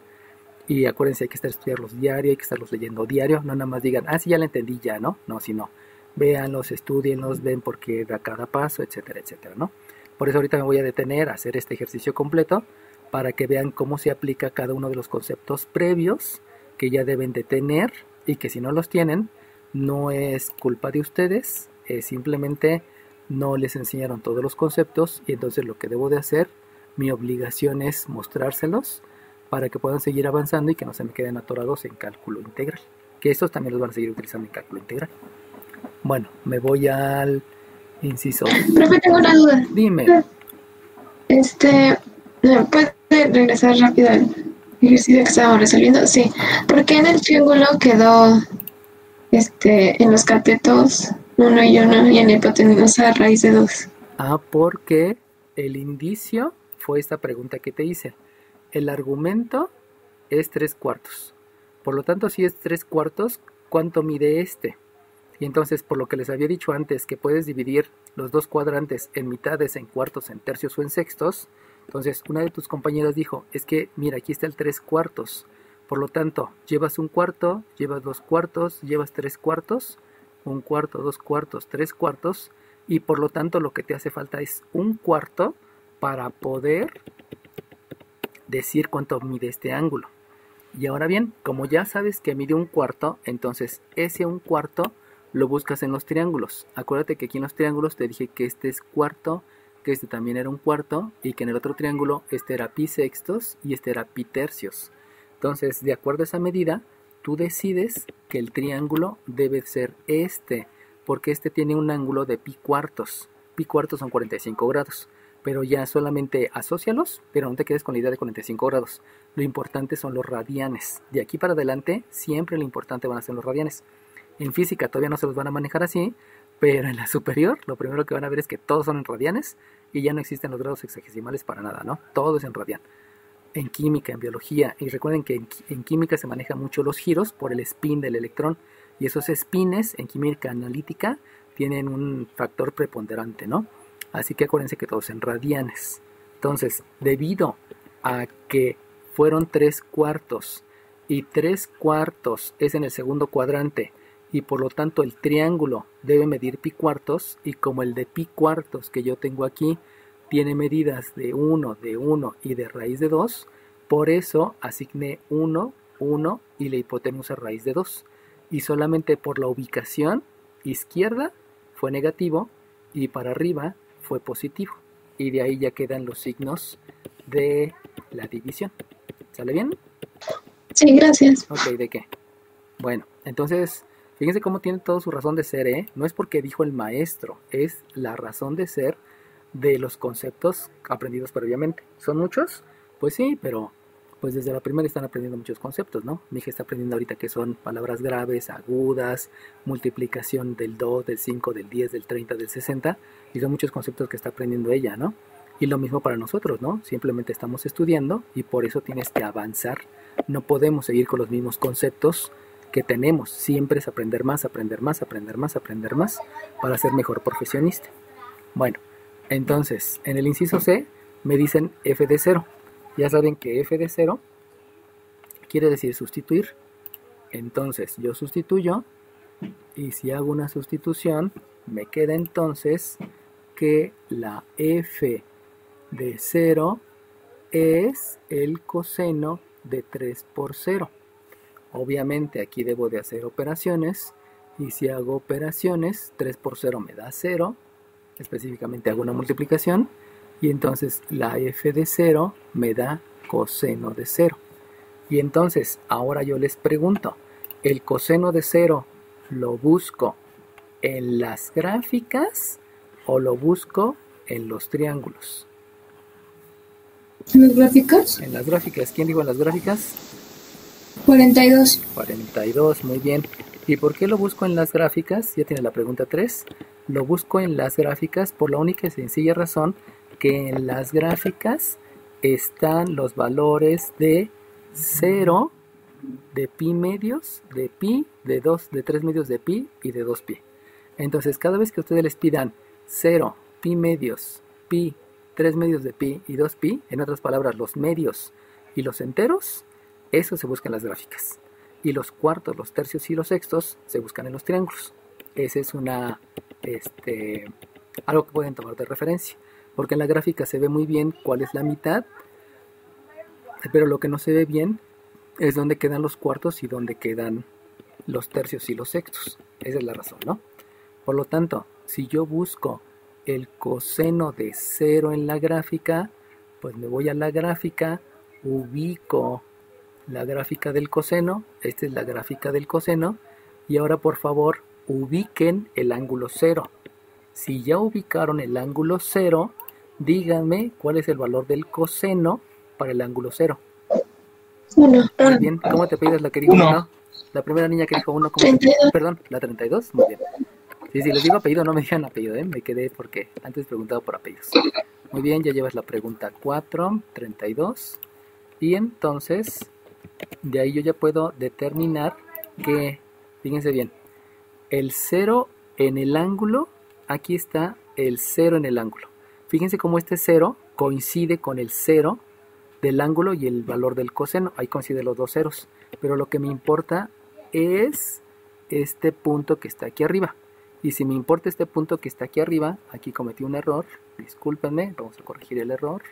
Y acuérdense, hay que estudiarlos diario, hay que estarlos leyendo diario. No nada más digan, sí, ya la entendí, ya, ¿no? No, si no. Véanlos, estudienlos, ven por qué da cada paso, etcétera, etcétera, ¿no? Por eso ahorita me voy a detener a hacer este ejercicio completo, para que vean cómo se aplica cada uno de los conceptos previos que ya deben de tener, y que si no los tienen, no es culpa de ustedes, simplemente no les enseñaron todos los conceptos, y entonces lo que debo de hacer, mi obligación es mostrárselos para que puedan seguir avanzando y que no se me queden atorados en cálculo integral, que estos también los van a seguir utilizando en cálculo integral. Bueno, me voy al inciso. Profe, tengo una duda. Dime. ¿Puede regresar rápido al ejercicio que estábamos resolviendo? Sí. ¿Por qué en el triángulo quedó en los catetos 1 y 1 y en la hipotenusa raíz de 2? Porque el indicio fue esta pregunta que te hice. El argumento es 3/4. Por lo tanto, si es 3/4, ¿cuánto mide este? Y entonces, por lo que les había dicho antes, que puedes dividir los 2 cuadrantes en mitades, en cuartos, en tercios o en sextos, entonces una de tus compañeras dijo, es que mira, aquí está el 3/4. Por lo tanto, llevas 1/4, llevas 2/4, llevas 3/4, 1/4, 2/4, 3/4, y por lo tanto lo que te hace falta es 1/4 para poder decir cuánto mide este ángulo. Y ahora bien, como ya sabes que mide 1/4, entonces ese 1/4 lo buscas en los triángulos. Acuérdate que aquí en los triángulos te dije que este es cuarto, que este también era 1/4, y que en el otro triángulo este era pi sextos y este era pi tercios. Entonces, de acuerdo a esa medida, tú decides que el triángulo debe ser porque este tiene un ángulo de pi cuartos. Pi cuartos son 45 grados. pero ya solamente asócialos, pero no te quedes con la idea de 45 grados. Lo importante son los radianes. De aquí para adelante, siempre lo importante van a ser los radianes. En física todavía no se los van a manejar así, pero en la superior, lo primero que van a ver es que todos son en radianes y ya no existen los grados sexagesimales para nada, ¿no? Todo es en radian. En química, en biología, y recuerden que en química se manejan mucho los giros por el spin del electrón, y esos spines en química analítica tienen un factor preponderante, ¿no? Así que acuérdense que todos en radianes. Entonces, debido a que fueron 3/4 y 3/4 es en el segundo cuadrante y por lo tanto el triángulo debe medir pi4, y como el de pi4 que yo tengo aquí tiene medidas de 1 y de raíz de 2, por eso asigné 1, 1 y la hipotenusa raíz de 2. Y solamente por la ubicación izquierda fue negativo y para arriba fue positivo. Y de ahí ya quedan los signos de la división. ¿Sale bien? Sí, gracias. Ok, ¿de qué? Bueno, entonces, fíjense cómo tiene toda su razón de ser, ¿eh? No es porque dijo el maestro, es la razón de ser de los conceptos aprendidos previamente. ¿Son muchos? Pues sí, pero pues desde la primera están aprendiendo muchos conceptos, ¿no? Mi hija está aprendiendo ahorita que son palabras graves, agudas, multiplicación del 2, del 5, del 10, del 30, del 60, y son muchos conceptos que está aprendiendo ella, ¿no? Y lo mismo para nosotros, ¿no? Simplemente estamos estudiando y por eso tienes que avanzar. No podemos seguir con los mismos conceptos que tenemos. Siempre es aprender más, aprender más, aprender más, aprender más para ser mejor profesionista. Bueno, entonces, en el inciso C me dicen f de 0. Ya saben que f de 0 quiere decir sustituir. Entonces, yo sustituyo y si hago una sustitución, me queda entonces que la f de 0 es el coseno de 3 por 0. Obviamente aquí debo de hacer operaciones y si hago operaciones, 3 por 0 me da 0. Específicamente hago una multiplicación y entonces la f de 0 me da coseno de 0. Y entonces ahora yo les pregunto, ¿el coseno de 0 lo busco en las gráficas o lo busco en los triángulos? ¿En las gráficas? En las gráficas. ¿Quién dijo en las gráficas? 42. 42, muy bien. ¿Y por qué lo busco en las gráficas? Ya tiene la pregunta 3. Lo busco en las gráficas por la única y sencilla razón que en las gráficas están los valores de 0, de pi medios, de pi, de 2, de 3 medios de pi y de 2 pi. Entonces, cada vez que ustedes les pidan 0, pi medios, pi, 3 medios de pi y 2 pi, en otras palabras, los medios y los enteros, eso se busca en las gráficas. Y los cuartos, los tercios y los sextos se buscan en los triángulos. Esa es algo que pueden tomar de referencia. Porque en la gráfica se ve muy bien cuál es la mitad, pero lo que no se ve bien es dónde quedan los cuartos y dónde quedan los tercios y los sextos. Esa es la razón, ¿no? Por lo tanto, si yo busco el coseno de 0 en la gráfica, pues me voy a la gráfica, ubico la gráfica del coseno, esta es la gráfica del coseno, y ahora por favor ubiquen el ángulo 0. Si ya ubicaron el ángulo 0, díganme cuál es el valor del coseno para el ángulo 0. 1. Muy bien, ¿cómo te pides la que dijo 1? La primera niña que dijo 1, ¿cómo? 32. Perdón, la 32, muy bien. Sí, si les digo apellido, no me digan apellido, me quedé porque antes preguntaba por apellidos. Muy bien, ya llevas la pregunta 4, 32. Y entonces, de ahí yo ya puedo determinar que, fíjense bien, el 0 en el ángulo, aquí está el 0 en el ángulo. Fíjense cómo este 0 coincide con el 0 del ángulo y el valor del coseno. Ahí coinciden los dos ceros. Pero lo que me importa es este punto que está aquí arriba. Y si me importa este punto que está aquí arriba, aquí cometí un error. Discúlpenme, vamos a corregir el error.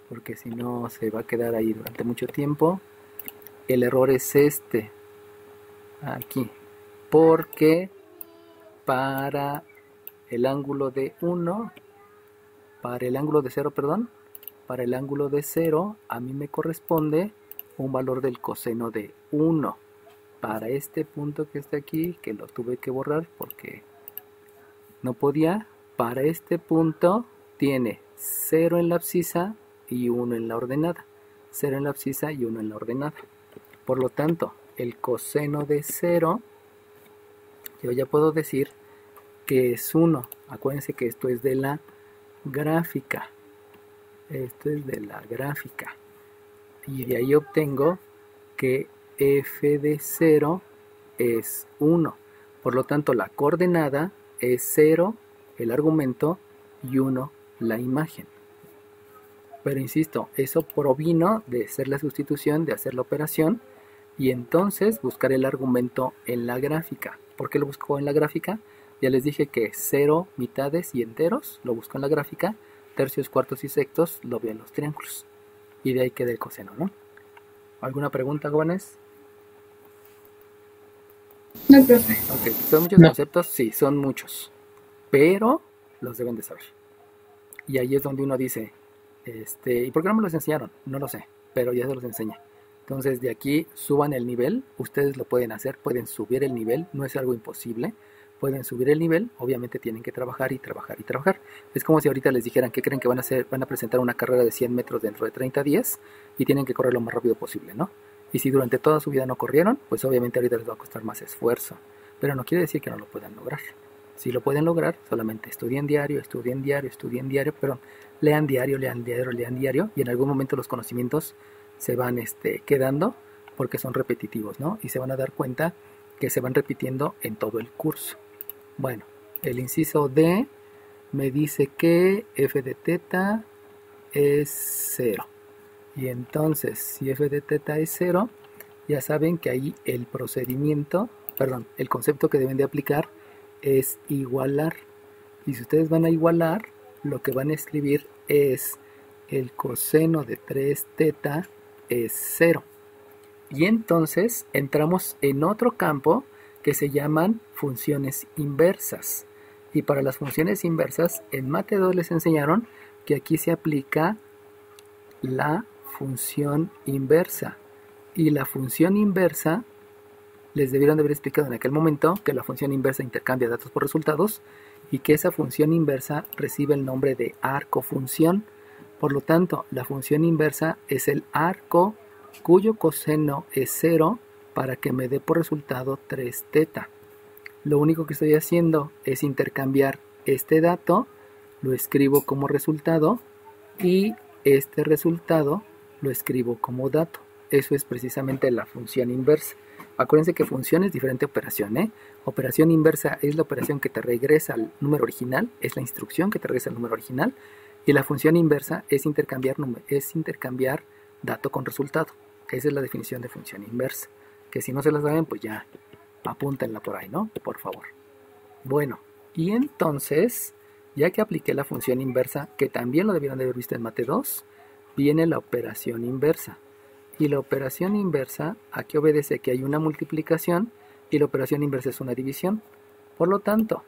Porque si no se va a quedar ahí durante mucho tiempo. El error es este. Aquí. Porque para el ángulo de 1, para el ángulo de 0, perdón, para el ángulo de 0 a mí me corresponde un valor del coseno de 1. Para este punto que está aquí, que lo tuve que borrar porque no podía, para este punto tiene 0 en la abscisa y 1 en la ordenada. 0 en la abscisa y 1 en la ordenada. Por lo tanto, el coseno de 0, yo ya puedo decir que es 1. Acuérdense que esto es de la gráfica. Esto es de la gráfica. Y de ahí obtengo que f de 0 es 1. Por lo tanto, la coordenada es 0, el argumento, y 1, la imagen. Pero insisto, eso provino de hacer la sustitución, de hacer la operación, y entonces buscar el argumento en la gráfica. ¿Por qué lo busco en la gráfica? Ya les dije que 0, mitades y enteros lo busco en la gráfica, tercios, cuartos y sextos lo veo en los triángulos. Y de ahí queda el coseno, ¿no? ¿Alguna pregunta, jóvenes? No, profe. Ok, ¿son muchos conceptos? Sí, son muchos. Pero los deben de saber. Y ahí es donde uno dice, ¿y por qué no me los enseñaron? No lo sé, pero ya se los enseña. Entonces de aquí suban el nivel, ustedes lo pueden hacer, pueden subir el nivel, no es algo imposible. Pueden subir el nivel, obviamente tienen que trabajar y trabajar y trabajar. Es como si ahorita les dijeran que creen que van a presentar una carrera de 100 metros dentro de 30 días y tienen que correr lo más rápido posible, ¿no? Y si durante toda su vida no corrieron, pues obviamente ahorita les va a costar más esfuerzo. Pero no quiere decir que no lo puedan lograr. Si lo pueden lograr, solamente estudien diario, perdón, lean diario, y en algún momento los conocimientos se van quedando porque son repetitivos, ¿no? Y se van a dar cuenta que se van repitiendo en todo el curso. Bueno, el inciso D me dice que f de teta es 0. Y entonces, si f de teta es 0, ya saben que ahí el el concepto que deben de aplicar es igualar. Y si ustedes van a igualar, lo que van a escribir es el coseno de 3 teta es 0. Y entonces entramos en otro campo que se llaman funciones inversas. Y para las funciones inversas, en Mate 2 les enseñaron que aquí se aplica la función inversa. Y la función inversa, les debieron de haber explicado en aquel momento que la función inversa intercambia datos por resultados y que esa función inversa recibe el nombre de arcofunción. Por lo tanto, la función inversa es el arco cuyo coseno es 0 para que me dé por resultado 3 teta. Lo único que estoy haciendo es intercambiar este dato, lo escribo como resultado y este resultado lo escribo como dato. Eso es precisamente la función inversa. Acuérdense que función es diferente a operación, ¿eh? Operación inversa es la operación que te regresa al número original, es la instrucción que te regresa al número original, y la función inversa es intercambiar dato con resultado. Esa es la definición de función inversa. Que si no se la saben, pues ya apúntenla por ahí, ¿no? Por favor. Bueno, y entonces, ya que apliqué la función inversa, que también lo debieron de haber visto en Mate 2, viene la operación inversa. Y la operación inversa, aquí obedece que hay una multiplicación y la operación inversa es una división. Por lo tanto,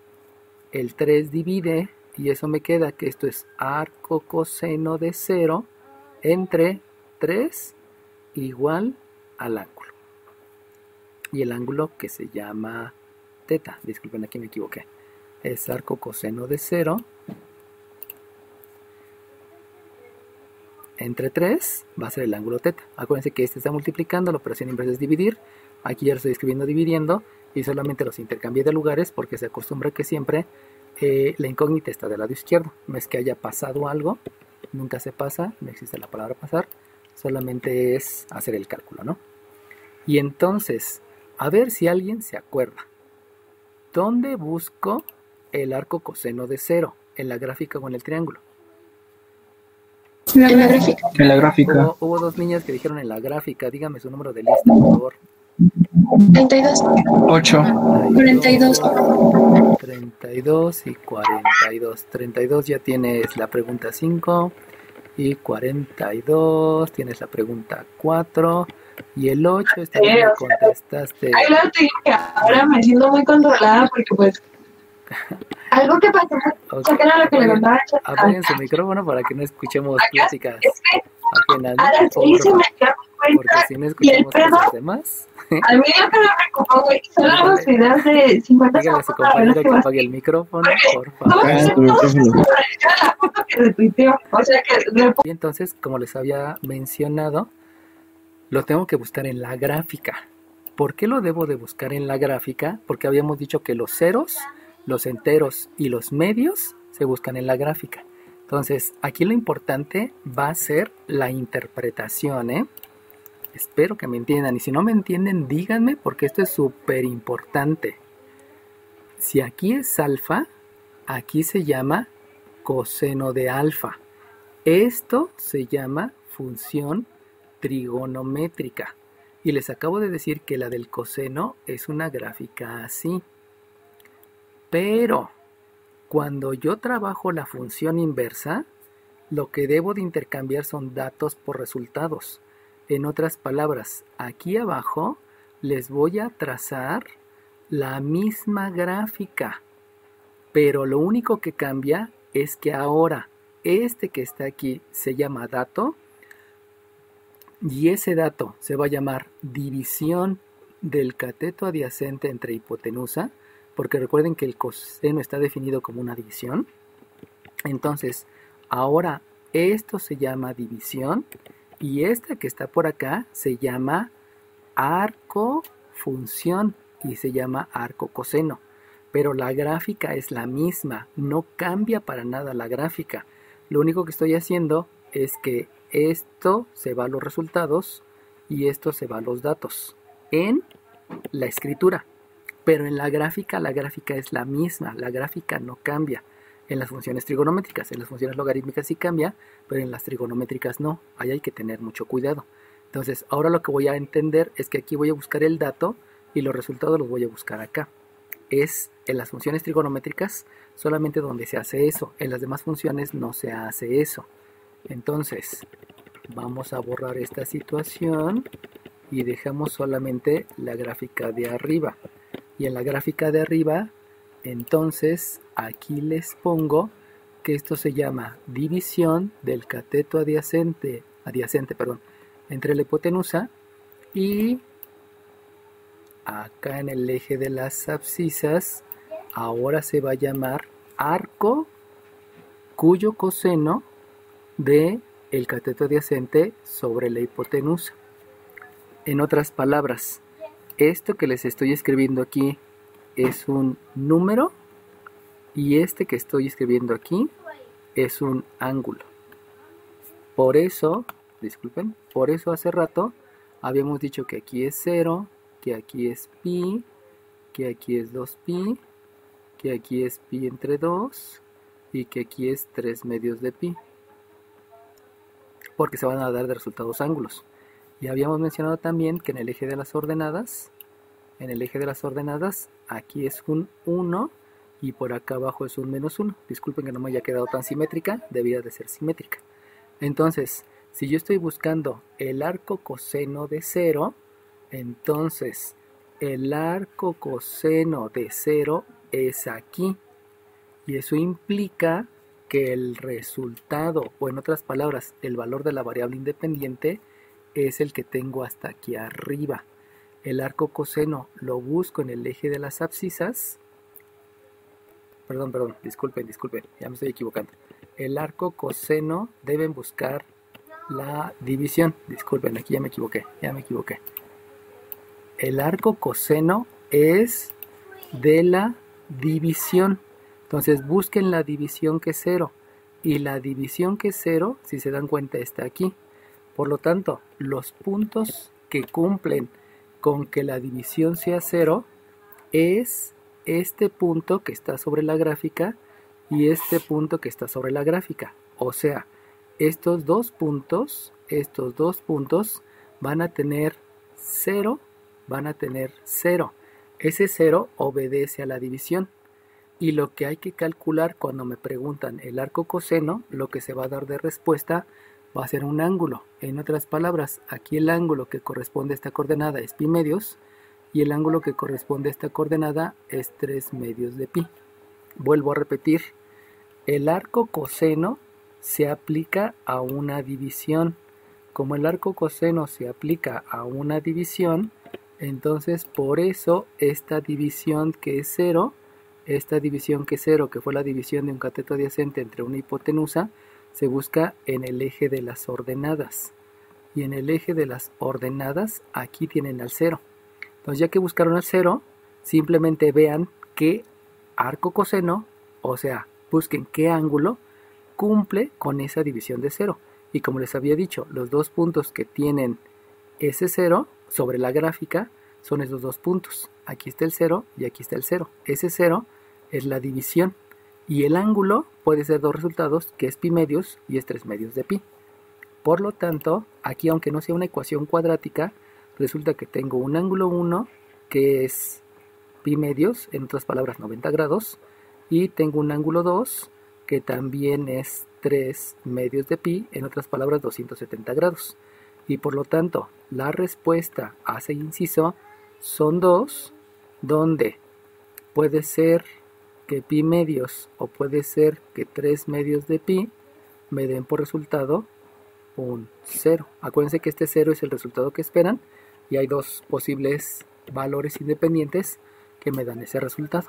el 3 divide y eso me queda que esto es arco coseno de 0 entre 3 igual al ángulo. Y el ángulo que se llama teta, disculpen, aquí me equivoqué, es arco coseno de 0 entre 3 va a ser el ángulo teta. Acuérdense que este está multiplicando, la operación inversa es dividir, aquí ya lo estoy escribiendo dividiendo y solamente los intercambié de lugares porque se acostumbra que siempre la incógnita está del lado izquierdo. No es que haya pasado algo, nunca se pasa, no existe la palabra pasar, solamente es hacer el cálculo, ¿no? Y entonces, a ver si alguien se acuerda. ¿Dónde busco el arco coseno de 0? ¿En la gráfica o en el triángulo? En la gráfica. En la gráfica. Hubo dos niñas que dijeron en la gráfica. Dígame su número de lista, por favor. 32. 8. 42. 32 y 42. 32 ya tienes la pregunta 5. Y 42 tienes la pregunta 4. Y el 8 está bien, contestaste. Ay, claro, te dije, ahora me siento muy controlada porque pues algo que pasó fue que era lo que le contaba. Apaguen su micrófono para que no escuchemos pláticas Es que ajenas, ¿no? a las 6 se me quedó porque si no Y el escuchamos pedo, cosas de más, a mí lo que me preocupó, güey, son los dígale, videos de 50 dígale a su segundos para ver compañera los que que vas. apague el micrófono, por No, favor. Ah, tu micrófono. la foto que retuiteó, o sea que Y entonces, como les había mencionado, lo tengo que buscar en la gráfica. ¿Por qué lo debo de buscar en la gráfica? Porque habíamos dicho que los ceros, los enteros y los medios se buscan en la gráfica. Entonces, aquí lo importante va a ser la interpretación, ¿eh? Espero que me entiendan. Y si no me entienden, díganme porque esto es súper importante. Si aquí es alfa, aquí se llama coseno de alfa. Esto se llama función trigonométrica. Y les acabo de decir que la del coseno es una gráfica así. Pero cuando yo trabajo la función inversa, lo que debo de intercambiar son datos por resultados. En otras palabras, aquí abajo les voy a trazar la misma gráfica. Pero lo único que cambia es que ahora este que está aquí se llama dato. Y ese dato se va a llamar división del cateto adyacente entre hipotenusa, porque recuerden que el coseno está definido como una división. Entonces, ahora esto se llama división y esta que está por acá se llama arco función y se llama arco coseno. Pero la gráfica es la misma, no cambia para nada la gráfica. Lo único que estoy haciendo es que esto se va a los resultados y esto se va a los datos en la escritura. Pero en la gráfica es la misma, la gráfica no cambia. En las funciones trigonométricas, en las funciones logarítmicas sí cambia, pero en las trigonométricas no. Ahí hay que tener mucho cuidado. Entonces, ahora lo que voy a entender es que aquí voy a buscar el dato y los resultados los voy a buscar acá. Es en las funciones trigonométricas solamente donde se hace eso. En las demás funciones no se hace eso. Entonces, vamos a borrar esta situación y dejamos solamente la gráfica de arriba. Y en la gráfica de arriba, entonces, aquí les pongo que esto se llama división del cateto adyacente, entre la hipotenusa y acá en el eje de las abscisas, ahora se va a llamar arco cuyo coseno de el cateto adyacente sobre la hipotenusa. En otras palabras, esto que les estoy escribiendo aquí es un número y este que estoy escribiendo aquí es un ángulo. Por eso, disculpen, por eso hace rato habíamos dicho que aquí es 0, que aquí es pi, que aquí es 2pi, que aquí es pi entre 2 y que aquí es 3 medios de pi. Porque se van a dar de resultados ángulos. Y habíamos mencionado también que en el eje de las ordenadas, aquí es un 1 y por acá abajo es un menos 1. Disculpen que no me haya quedado tan simétrica, debía de ser simétrica. Entonces, si yo estoy buscando el arco coseno de 0, entonces el arco coseno de 0 es aquí. Y eso implica que el resultado, o en otras palabras, el valor de la variable independiente es el que tengo hasta aquí arriba. El arco coseno lo busco en el eje de las abscisas. Perdón, disculpen, ya me estoy equivocando. El arco coseno deben buscar la división. Disculpen, aquí ya me equivoqué. El arco coseno es de la división. Entonces busquen la división que es 0. Y la división que es 0, si se dan cuenta, está aquí. Por lo tanto, los puntos que cumplen con que la división sea 0 es este punto que está sobre la gráfica y este punto que está sobre la gráfica. O sea, estos dos puntos van a tener 0, Ese 0 obedece a la división. Y lo que hay que calcular cuando me preguntan el arco coseno, lo que se va a dar de respuesta va a ser un ángulo. En otras palabras, aquí el ángulo que corresponde a esta coordenada es pi medios y el ángulo que corresponde a esta coordenada es 3 medios de pi. Vuelvo a repetir, el arco coseno se aplica a una división. como el arco coseno se aplica a una división, entonces por eso esta división que es 0, que fue la división de un cateto adyacente entre una hipotenusa, se busca en el eje de las ordenadas. Y en el eje de las ordenadas, aquí tienen al 0. Entonces ya que buscaron al 0, simplemente vean qué arco coseno, o sea, busquen qué ángulo cumple con esa división de 0. Y como les había dicho, los dos puntos que tienen ese 0 sobre la gráfica son esos dos puntos. Aquí está el 0 y aquí está el 0. Ese 0 es la división. Y el ángulo puede ser dos resultados, que es pi medios y es 3 medios de pi. Por lo tanto, aquí aunque no sea una ecuación cuadrática, resulta que tengo un ángulo 1 que es pi medios, en otras palabras 90 grados, y tengo un ángulo 2 que también es 3 medios de pi, en otras palabras 270 grados. Y por lo tanto, la respuesta a ese inciso son 2, donde puede ser que pi medios o puede ser que 3 medios de pi me den por resultado un 0. Acuérdense que este 0 es el resultado que esperan y hay dos posibles valores independientes que me dan ese resultado.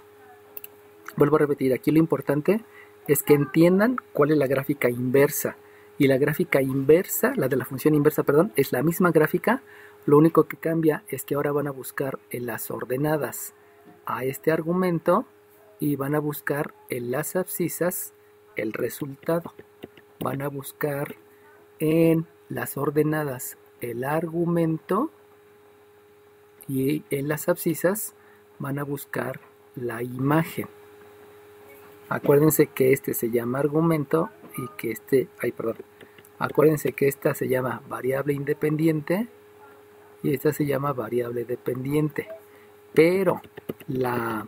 Vuelvo a repetir, aquí lo importante es que entiendan cuál es la gráfica inversa. Y la gráfica inversa, la de la función inversa, perdón, es la misma gráfica. Lo único que cambia es que ahora van a buscar en las ordenadas a este argumento y van a buscar en las abscisas el resultado. Van a buscar en las ordenadas el argumento y en las abscisas van a buscar la imagen. Acuérdense que este se llama argumento y que acuérdense que esta se llama variable independiente y esta se llama variable dependiente. Pero la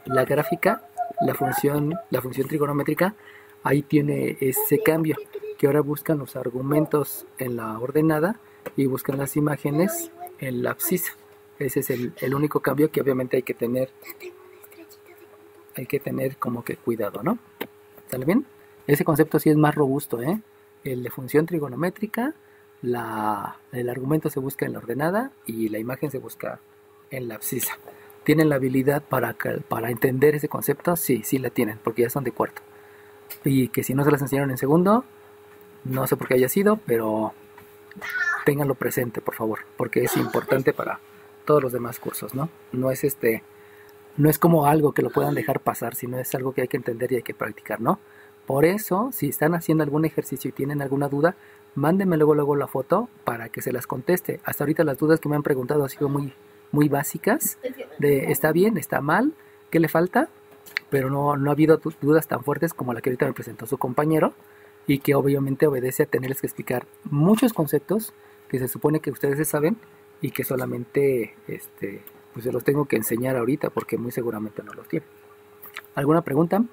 gráfica, la función trigonométrica, ahí tiene ese cambio, que ahora buscan los argumentos en la ordenada y buscan las imágenes en la abscisa. Ese es el único cambio que obviamente hay que tener como que cuidado, ¿no? ¿Sale bien? Ese concepto sí es más robusto, ¿eh? El de función trigonométrica, el argumento se busca en la ordenada y la imagen se busca en la abscisa. ¿Tienen la habilidad para entender ese concepto? Sí, sí la tienen, porque ya son de cuarto. Y que si no se las enseñaron en segundo, no sé por qué haya sido, pero ténganlo presente, por favor, porque es importante para todos los demás cursos, ¿no? No es como algo que lo puedan dejar pasar, sino es algo que hay que entender y hay que practicar, ¿no? Por eso, si están haciendo algún ejercicio y tienen alguna duda, mándenme luego la foto para que se las conteste. Hasta ahorita las dudas que me han preguntado han sido muy básicas, de está bien, está mal, ¿qué le falta? Pero no ha habido dudas tan fuertes como la que ahorita me presentó su compañero y que obviamente obedece a tenerles que explicar muchos conceptos que se supone que ustedes saben y que solamente pues se los tengo que enseñar ahorita porque muy seguramente no los tienen. ¿Alguna pregunta?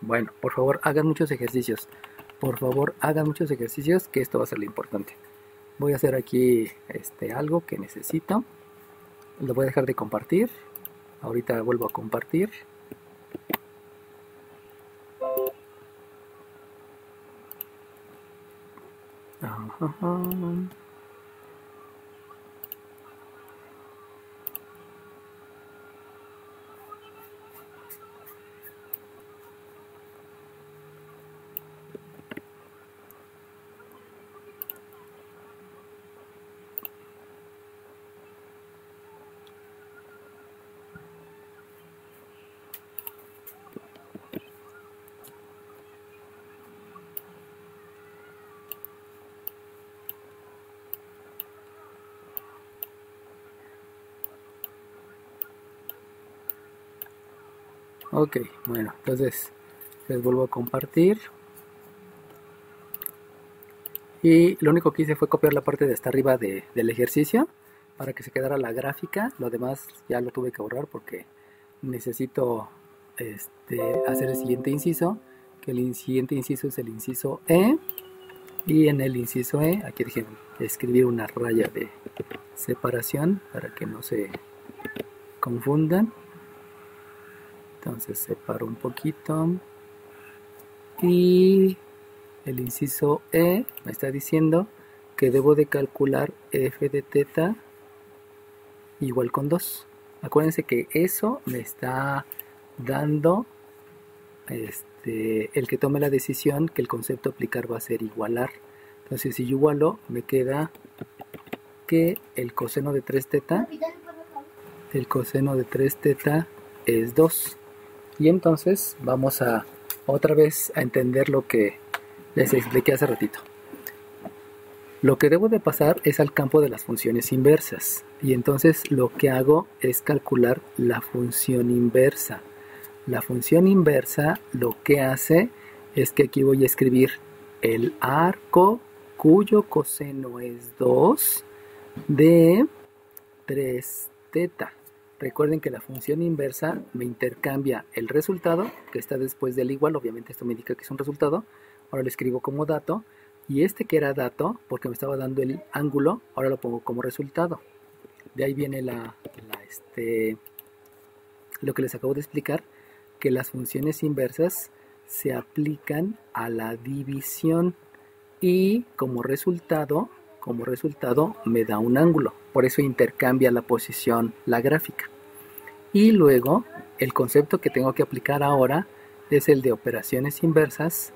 Bueno, por favor hagan muchos ejercicios. Por favor hagan muchos ejercicios, que esto va a ser lo importante. Voy a hacer aquí algo que necesito. Lo voy a dejar de compartir. Ahorita vuelvo a compartir. Ajá. Ok, bueno, entonces les vuelvo a compartir. Y lo único que hice fue copiar la parte de hasta arriba del ejercicio para que se quedara la gráfica. Lo demás ya lo tuve que borrar porque necesito hacer el siguiente inciso, que el siguiente inciso es el inciso E. Y en el inciso E, aquí dejé escribir una raya de separación para que no se confundan. Entonces separo un poquito y El inciso E me está diciendo que debo de calcular f de teta igual con 2. Acuérdense que eso me está dando el que tome la decisión que el concepto a aplicar va a ser igualar. Entonces si yo igualo, me queda que el coseno de 3 teta es 2. Y entonces vamos a otra vez a entender lo que les expliqué hace ratito. Lo que debo de pasar es al campo de las funciones inversas. Y entonces lo que hago es calcular la función inversa. La función inversa lo que hace es que aquí voy a escribir el arco cuyo coseno es 2 de 3 teta. Recuerden que la función inversa me intercambia el resultado que está después del igual. Obviamente esto me indica que es un resultado. Ahora lo escribo como dato. Y este que era dato, porque me estaba dando el ángulo, ahora lo pongo como resultado. De ahí viene lo que les acabo de explicar, que las funciones inversas se aplican a la división y como resultado me da un ángulo. Por eso intercambia la posición la gráfica. Y luego el concepto que tengo que aplicar ahora es el de operaciones inversas.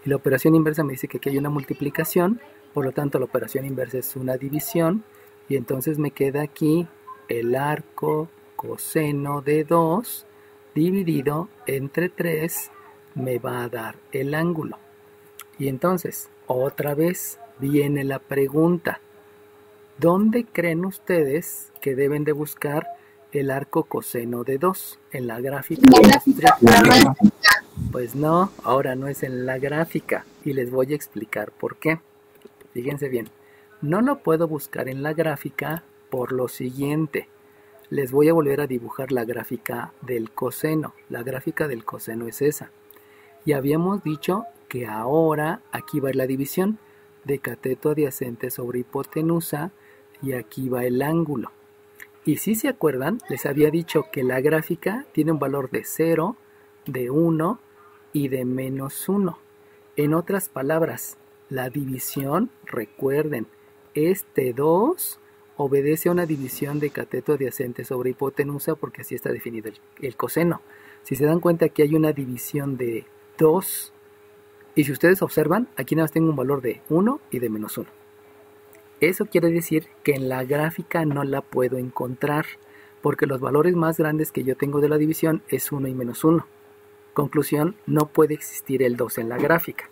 Y la operación inversa me dice que aquí hay una multiplicación, por lo tanto la operación inversa es una división, y entonces me queda aquí el arco coseno de 2 dividido entre 3 me va a dar el ángulo. Y entonces, otra vez viene la pregunta, ¿dónde creen ustedes que deben de buscar el arco coseno de 2? ¿En la gráfica? Pues no, ahora no es en la gráfica y les voy a explicar por qué. Fíjense bien, no lo puedo buscar en la gráfica por lo siguiente. Les voy a volver a dibujar la gráfica del coseno. La gráfica del coseno es esa. Y habíamos dicho que ahora aquí va la división de cateto adyacente sobre hipotenusa y aquí va el ángulo. Y si se acuerdan, les había dicho que la gráfica tiene un valor de 0, de 1 y de menos 1. En otras palabras, la división, recuerden, este 2 obedece a una división de cateto adyacente sobre hipotenusa porque así está definido el coseno. Si se dan cuenta, aquí hay una división de 2 y si ustedes observan, aquí nada más tengo un valor de 1 y de menos 1. Eso quiere decir que en la gráfica no la puedo encontrar porque los valores más grandes que yo tengo de la división es 1 y menos 1. Conclusión, no puede existir el 2 en la gráfica.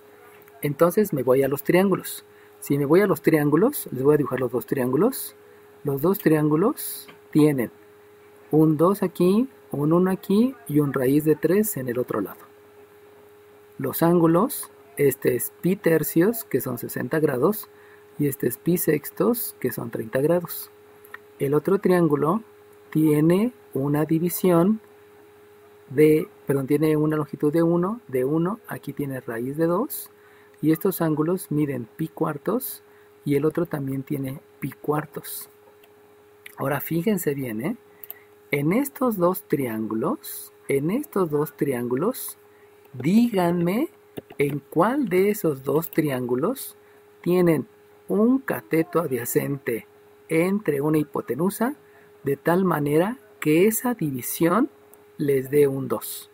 Entonces me voy a los triángulos. Si me voy a los triángulos, les voy a dibujar los dos triángulos. Los dos triángulos tienen un 2 aquí, un 1 aquí y un raíz de 3 en el otro lado. Los ángulos, este es pi tercios, que son 60 grados, y este es pi sextos, que son 30 grados. El otro triángulo tiene una división tiene una longitud de 1, aquí tiene raíz de 2, y estos ángulos miden pi cuartos, y el otro también tiene pi cuartos. Ahora fíjense bien, en estos dos triángulos, díganme en cuál de esos dos triángulos tienen un cateto adyacente entre una hipotenusa, de tal manera que esa división les dé un 2.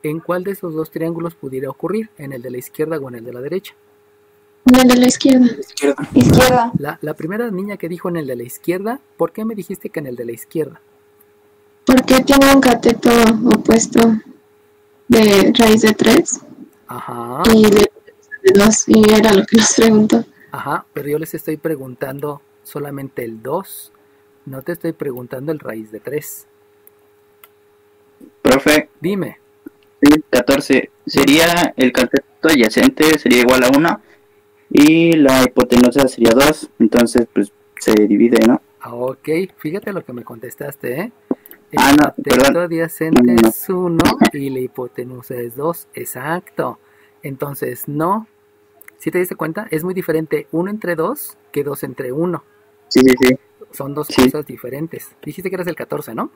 ¿En cuál de esos dos triángulos pudiera ocurrir? ¿En el de la izquierda o en el de la derecha? En el de la izquierda. Izquierda. La primera niña que dijo en el de la izquierda, ¿por qué me dijiste que en el de la izquierda? Porque tiene un cateto opuesto de raíz de 3 Ajá. y de 2, y era lo que nos preguntó. Ajá, pero yo les estoy preguntando solamente el 2, no te estoy preguntando el raíz de 3. Profe, Dime. 14. Sería el cateto adyacente, sería igual a 1 y la hipotenusa sería 2, entonces pues se divide, ¿no? Ok, fíjate lo que me contestaste, ¿eh? El No, cateto perdón. adyacente No. es 1 y la hipotenusa es 2, exacto. Entonces, no. ¿Sí te diste cuenta? Es muy diferente 1 entre 2 que 2 entre 1. Sí. Son dos Sí. cosas diferentes. Dijiste que eras el 14, ¿no?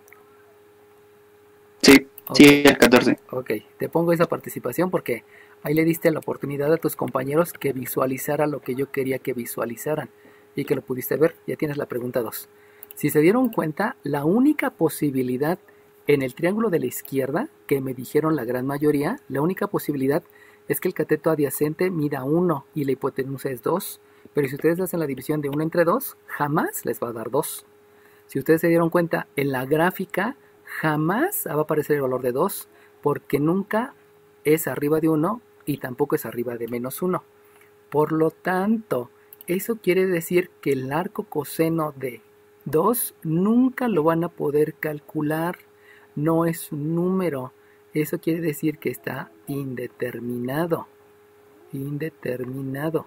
Sí. Ok, Sí, el 14. ok, te pongo esa participación porque ahí le diste la oportunidad a tus compañeros que visualizara lo que yo quería que visualizaran y que lo pudiste ver. Ya tienes la pregunta 2. Si se dieron cuenta, la única posibilidad en el triángulo de la izquierda, que me dijeron la gran mayoría, la única posibilidad es que el cateto adyacente mida 1 y la hipotenusa es 2. Pero si ustedes hacen la división de 1 entre 2, jamás les va a dar 2. Si ustedes se dieron cuenta, en la gráfica jamás va a aparecer el valor de 2, porque nunca es arriba de 1 y tampoco es arriba de menos 1. Por lo tanto, eso quiere decir que el arco coseno de 2 nunca lo van a poder calcular. No es un número. Eso quiere decir que está indeterminado. Indeterminado.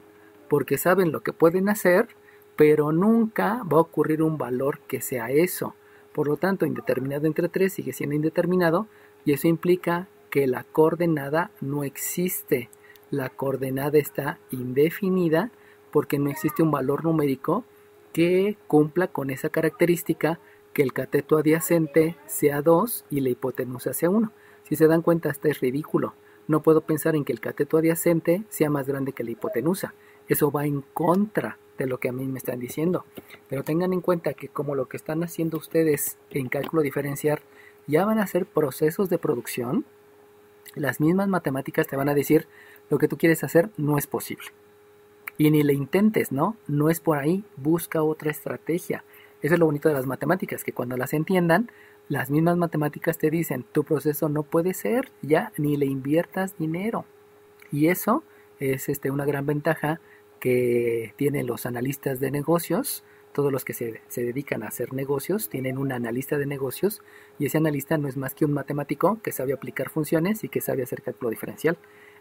Porque saben lo que pueden hacer, pero nunca va a ocurrir un valor que sea eso. Por lo tanto, indeterminado entre 3 sigue siendo indeterminado, y eso implica que la coordenada no existe. La coordenada está indefinida porque no existe un valor numérico que cumpla con esa característica, que el cateto adyacente sea 2 y la hipotenusa sea 1. Si se dan cuenta, hasta es ridículo. No puedo pensar en que el cateto adyacente sea más grande que la hipotenusa. Eso va en contra de lo que a mí me están diciendo. Pero tengan en cuenta que como lo que están haciendo ustedes en cálculo diferencial ya van a ser procesos de producción, las mismas matemáticas te van a decir lo que tú quieres hacer no es posible. Y ni le intentes, ¿no? No es por ahí, busca otra estrategia. Eso es lo bonito de las matemáticas, que cuando las entiendan, las mismas matemáticas te dicen, tu proceso no puede ser, ya ni le inviertas dinero. Y eso es una gran ventaja que tienen los analistas de negocios. Todos los que se dedican a hacer negocios tienen un analista de negocios, y ese analista no es más que un matemático que sabe aplicar funciones y que sabe hacer cálculo diferencial,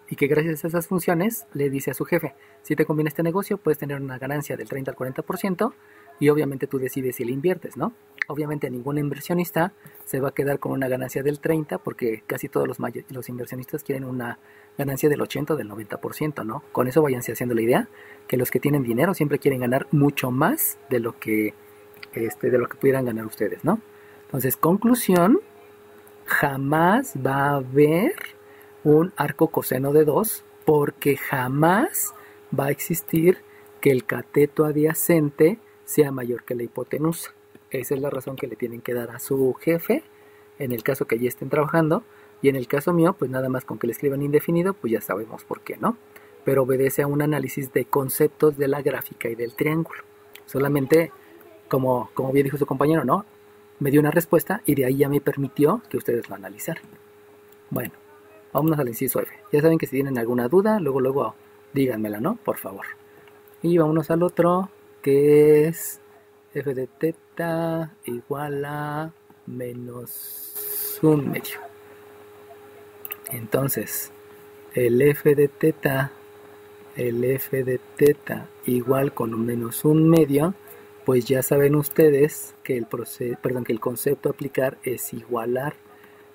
y que gracias a esas funciones le dice a su jefe, si te conviene este negocio puedes tener una ganancia del 30 al 40%, y obviamente tú decides si le inviertes, ¿no? Obviamente ningún inversionista se va a quedar con una ganancia del 30, porque casi todos los inversionistas quieren una ganancia del 80 o del 90%, ¿no? Con eso váyanse haciendo la idea que los que tienen dinero siempre quieren ganar mucho más de lo que pudieran ganar ustedes, ¿no? Entonces, conclusión, jamás va a haber un arco coseno de 2, porque jamás va a existir que el cateto adyacente sea mayor que la hipotenusa. Esa es la razón que le tienen que dar a su jefe, en el caso que ya estén trabajando, y en el caso mío, pues nada más con que le escriban indefinido, pues ya sabemos por qué, ¿no? Pero obedece a un análisis de conceptos de la gráfica y del triángulo. Solamente, como bien dijo su compañero, ¿no? Me dio una respuesta y de ahí ya me permitió que ustedes lo analizaran. Bueno, vámonos al inciso F. Ya saben que si tienen alguna duda, luego díganmela, ¿no? Por favor. Y vámonos al otro, que es f de teta igual a menos un medio. Entonces, el f de teta igual con un menos un medio, pues ya saben ustedes que el concepto a aplicar es igualar.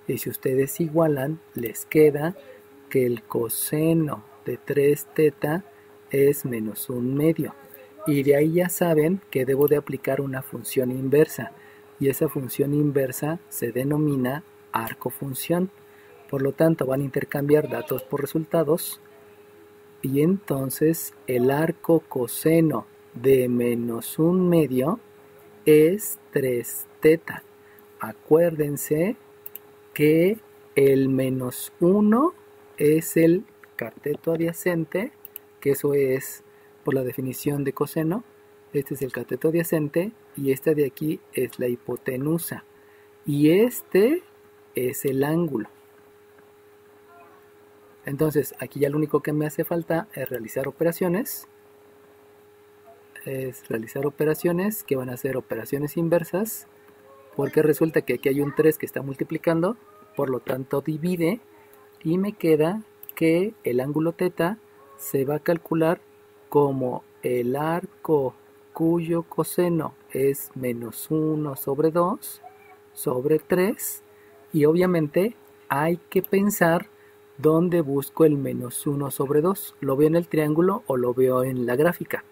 Y si ustedes igualan, les queda que el coseno de 3 teta es menos un medio. Y de ahí ya saben que debo de aplicar una función inversa. Y esa función inversa se denomina arco función. Por lo tanto, van a intercambiar datos por resultados. Y entonces el arco coseno de menos un medio es 3 teta. Acuérdense que el menos 1 es el cateto adyacente, que eso es por la definición de coseno. Este es el cateto adyacente y esta de aquí es la hipotenusa. Y este es el ángulo. Entonces, aquí ya lo único que me hace falta es realizar operaciones. Que van a ser operaciones inversas, porque resulta que aquí hay un 3 que está multiplicando, por lo tanto divide, y me queda que el ángulo teta se va a calcular como el arco cuyo coseno es menos 1 sobre 2 sobre 3, y obviamente hay que pensar dónde busco el menos 1 sobre 2. ¿Lo veo en el triángulo o lo veo en la gráfica?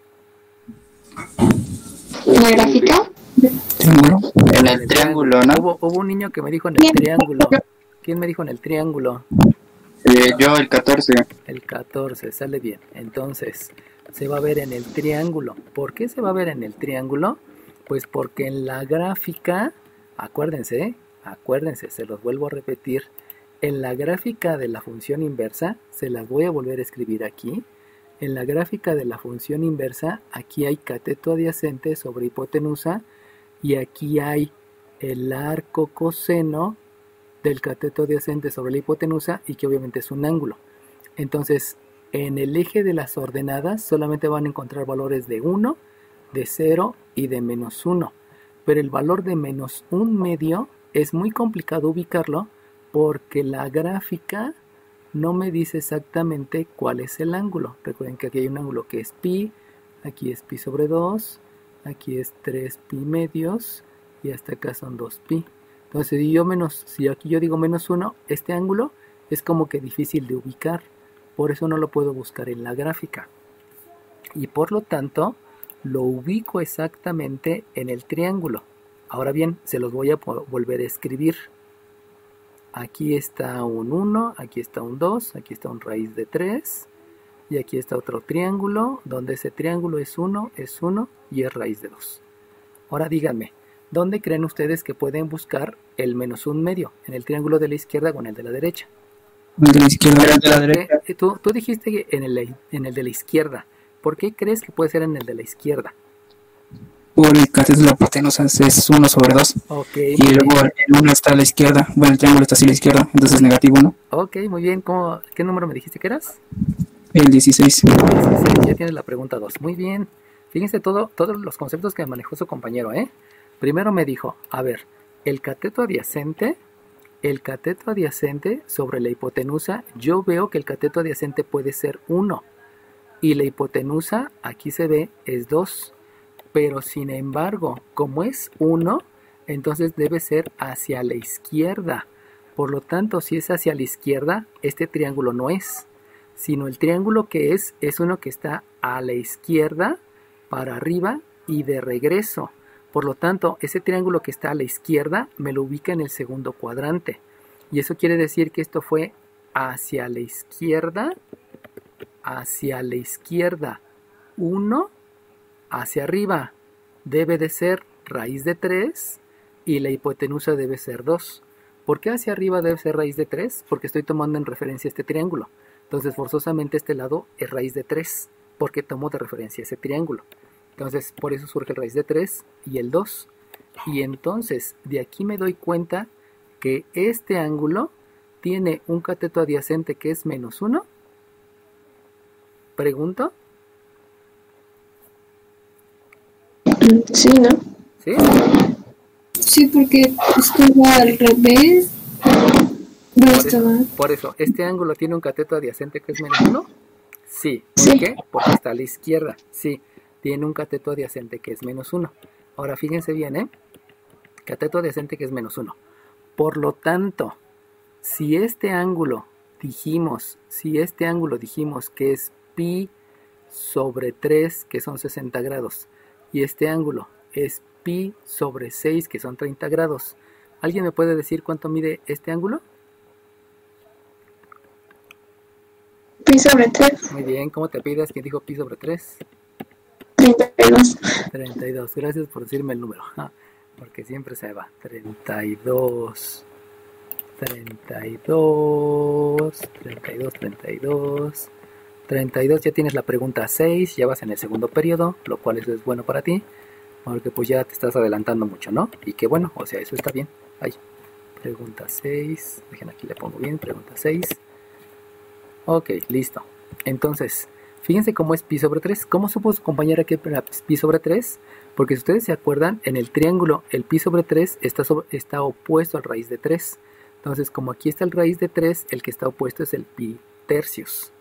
¿La gráfica? En el triángulo, ¿no? Hubo un niño que me dijo en el triángulo. ¿Quién me dijo en el triángulo? Yo el 14. El 14, sale bien. Entonces, se va a ver en el triángulo. ¿Por qué se va a ver en el triángulo? Pues porque en la gráfica, acuérdense, se los vuelvo a repetir, en la gráfica de la función inversa, se las voy a volver a escribir aquí. En la gráfica de la función inversa, aquí hay cateto adyacente sobre hipotenusa y aquí hay el arco coseno del cateto adyacente sobre la hipotenusa y que obviamente es un ángulo. Entonces, en el eje de las ordenadas solamente van a encontrar valores de 1, de 0 y de menos 1. Pero el valor de menos 1/2 es muy complicado ubicarlo porque la gráfica no me dice exactamente cuál es el ángulo. Recuerden que aquí hay un ángulo que es pi, aquí es pi sobre 2, aquí es 3 pi medios y hasta acá son 2 pi. Entonces si aquí yo digo menos 1, este ángulo es como que difícil de ubicar. Por eso no lo puedo buscar en la gráfica. Y por lo tanto, lo ubico exactamente en el triángulo. Ahora bien, se los voy a volver a escribir. Aquí está un 1, aquí está un 2, aquí está un raíz de 3. Y aquí está otro triángulo, donde ese triángulo es 1 y es raíz de 2. Ahora díganme, ¿dónde creen ustedes que pueden buscar el menos 1/2? ¿En el triángulo de la izquierda o en el de la derecha? El de la izquierda, el de la derecha. Tú dijiste que en el de la izquierda. ¿Por qué crees que puede ser en el de la izquierda? Por el cateto de la hipotenusa es 1 sobre 2. Ok. Y luego el 1 está a la izquierda. Bueno, el triángulo está así a la izquierda, entonces es negativo 1. Ok, muy bien. ¿Qué número me dijiste que eras? El 16. 16, ya tienes la pregunta 2. Muy bien. Fíjense todos los conceptos que manejó su compañero, ¿eh? Primero me dijo, a ver, el cateto adyacente sobre la hipotenusa, yo veo que el cateto adyacente puede ser 1 y la hipotenusa, aquí se ve, es 2. Pero sin embargo, como es 1, entonces debe ser hacia la izquierda. Por lo tanto, si es hacia la izquierda, este triángulo no es, sino el triángulo que es uno que está a la izquierda, para arriba y de regreso. Por lo tanto, ese triángulo que está a la izquierda me lo ubica en el segundo cuadrante. Y eso quiere decir que esto fue hacia la izquierda 1, hacia arriba debe de ser raíz de 3 y la hipotenusa debe ser 2. ¿Por qué hacia arriba debe ser raíz de 3? Porque estoy tomando en referencia este triángulo. Entonces forzosamente este lado es raíz de 3 porque tomo de referencia ese triángulo. Entonces por eso surge el raíz de 3 y el 2. Y entonces de aquí me doy cuenta que este ángulo tiene un cateto adyacente que es menos 1. ¿Pregunto? Sí, ¿no? ¿Sí? Sí, porque estaba al revés. No estaba. Por eso, ¿este ángulo tiene un cateto adyacente que es menos 1? Sí. ¿Por Sí. qué? Porque está a la izquierda. Sí, tiene un cateto adyacente que es menos 1. Ahora fíjense bien, ¿eh? Cateto adyacente que es menos 1. Por lo tanto, si este ángulo dijimos que es pi sobre 3, que son 60 grados, y este ángulo es pi sobre 6, que son 30 grados, ¿alguien me puede decir cuánto mide este ángulo? Pi sobre 3, Muy bien, ¿cómo te pidas? ¿Quién dijo pi sobre 3? 32. 32, gracias por decirme el número, porque siempre se va. 32, 32, 32, 32, 32, ya tienes la pregunta 6, ya vas en el segundo periodo, lo cual eso es bueno para ti, porque pues ya te estás adelantando mucho, ¿no? Y que bueno, o sea, eso está bien. Ahí, pregunta 6, dejen aquí le pongo bien, pregunta 6. Ok, listo. Entonces, fíjense cómo es pi sobre 3. ¿Cómo supo su compañera que era pi sobre 3? Porque si ustedes se acuerdan, en el triángulo el pi sobre 3 está opuesto al raíz de 3. Entonces, como aquí está el raíz de 3, el que está opuesto es el pi tercios.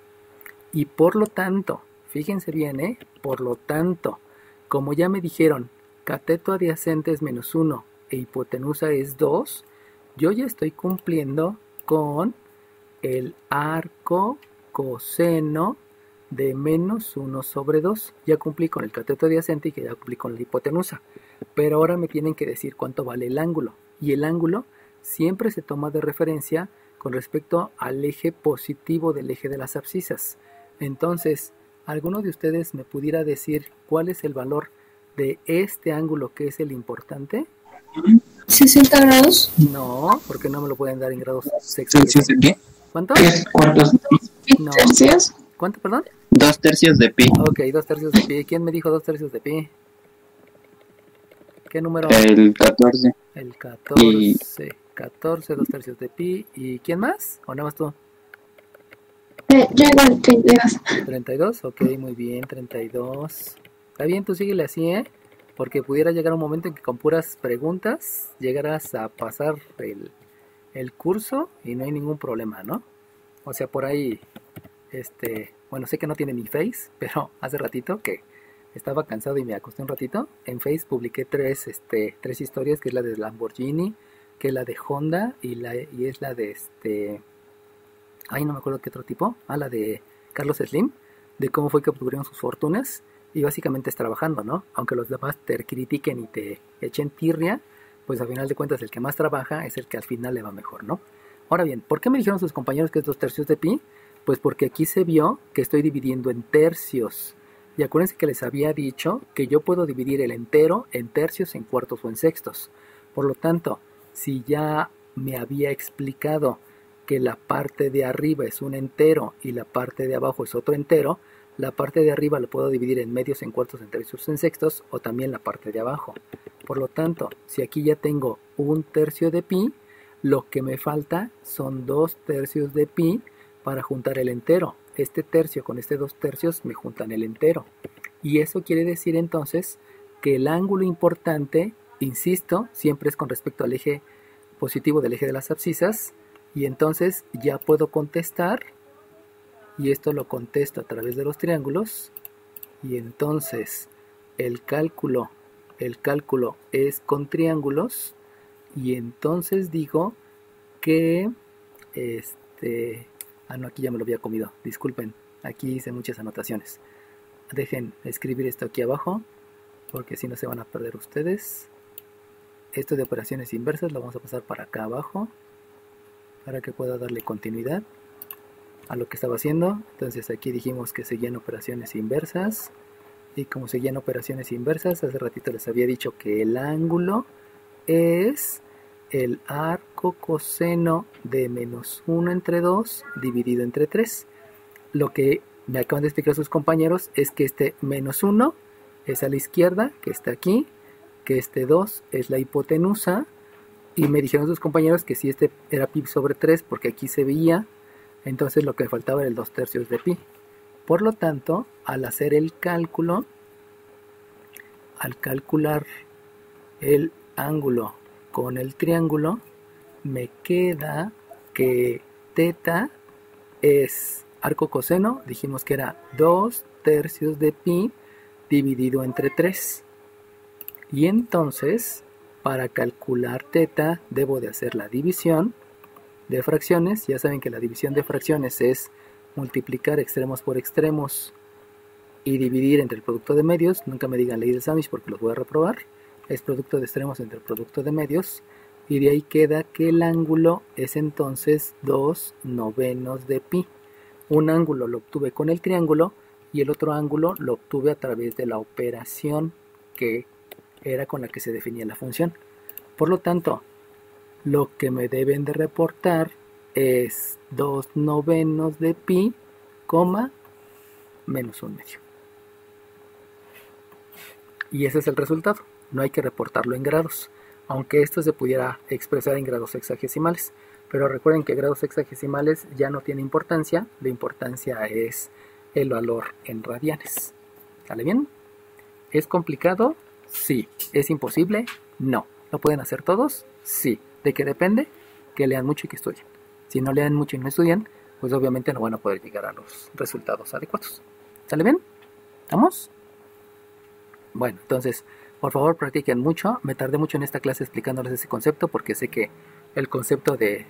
Y por lo tanto, fíjense bien, por lo tanto, como ya me dijeron, cateto adyacente es menos 1 e hipotenusa es 2, yo ya estoy cumpliendo con el arco coseno de menos 1 sobre 2. Ya cumplí con el cateto adyacente y que ya cumplí con la hipotenusa. Pero ahora me tienen que decir cuánto vale el ángulo. Y el ángulo siempre se toma de referencia con respecto al eje positivo del eje de las abscisas. Entonces, ¿alguno de ustedes me pudiera decir cuál es el valor de este ángulo que es el importante? 60 grados. No, porque no me lo pueden dar en grados ¿Celsius de qué? ¿Cuánto? 3/4 de pi. No. ¿Tercios? ¿Cuánto, perdón? 2/3 de pi. Ok, 2/3 de pi. ¿Quién me dijo 2/3 de pi? ¿Qué número? El 14. El 14. Y- 14, 2/3 de pi. ¿Y quién más? ¿O nada más tú? Yo igual, 32. 32, ok, muy bien, 32. Está bien, tú síguele así, ¿eh? Porque pudiera llegar un momento en que con puras preguntas llegaras a pasar el curso y no hay ningún problema, ¿no? O sea, por ahí, bueno, sé que no tiene ni Face, pero hace ratito que estaba cansado y me acosté un ratito, en Face publiqué tres historias, que es la de Lamborghini, que es la de Honda y es la de ay, no me acuerdo qué otro tipo, la de Carlos Slim, de cómo fue que obtuvieron sus fortunas, y básicamente es trabajando, ¿no? Aunque los demás te critiquen y te echen tirria, pues al final de cuentas el que más trabaja es el que al final le va mejor, ¿no? Ahora bien, ¿por qué me dijeron sus compañeros que es 2/3 de pi? Pues porque aquí se vio que estoy dividiendo en tercios. Y acuérdense que les había dicho que yo puedo dividir el entero en tercios, en cuartos o en sextos. Por lo tanto, si ya me había explicado que la parte de arriba es un entero y la parte de abajo es otro entero, la parte de arriba lo puedo dividir en medios, en cuartos, en tercios, en sextos, o también la parte de abajo. Por lo tanto, si aquí ya tengo 1/3 de pi, lo que me falta son 2/3 de pi para juntar el entero. Este tercio con este 2/3 me juntan el entero. Y eso quiere decir entonces que el ángulo importante, insisto, siempre es con respecto al eje positivo del eje de las abscisas. Y entonces ya puedo contestar, y esto lo contesto a través de los triángulos, y entonces el cálculo es con triángulos, y entonces digo que no, aquí ya me lo había comido, disculpen, aquí hice muchas anotaciones. Dejen escribir esto aquí abajo, porque si no se van a perder ustedes. Esto de operaciones inversas lo vamos a pasar para acá abajo, para que pueda darle continuidad a lo que estaba haciendo. Entonces aquí dijimos que seguían operaciones inversas, y como seguían operaciones inversas, hace ratito les había dicho que el ángulo es el arco coseno de -1 entre 2 dividido entre 3. Lo que me acaban de explicar sus compañeros es que este -1 es a la izquierda, que está aquí, que este 2 es la hipotenusa, y me dijeron sus compañeros que si este era pi sobre 3, porque aquí se veía, entonces lo que me faltaba era el 2/3 de pi. Por lo tanto, al hacer el cálculo, al calcular el ángulo con el triángulo, me queda que teta es arco coseno, dijimos que era 2/3 de pi dividido entre 3. Y entonces, para calcular teta, debo de hacer la división de fracciones. Ya saben que la división de fracciones es multiplicar extremos por extremos y dividir entre el producto de medios. Nunca me digan ley del sándwich porque los voy a reprobar. Es producto de extremos entre el producto de medios. Y de ahí queda que el ángulo es entonces 2/9 de pi. Un ángulo lo obtuve con el triángulo y el otro ángulo lo obtuve a través de la operación que era con la que se definía la función. Por lo tanto, lo que me deben de reportar es 2/9 de pi, menos 1/2. Y ese es el resultado. No hay que reportarlo en grados, aunque esto se pudiera expresar en grados sexagesimales. Pero recuerden que grados sexagesimales ya no tiene importancia. La importancia es el valor en radianes. ¿Sale bien? ¿Es complicado? Sí. ¿Es imposible? No. ¿Lo pueden hacer todos? Sí. ¿De qué depende? Que lean mucho y que estudien. Si no leen mucho y no estudian, pues obviamente no van a poder llegar a los resultados adecuados. ¿Sale bien? ¿Estamos? Bueno, entonces, por favor practiquen mucho. Me tardé mucho en esta clase explicándoles ese concepto porque sé que el concepto de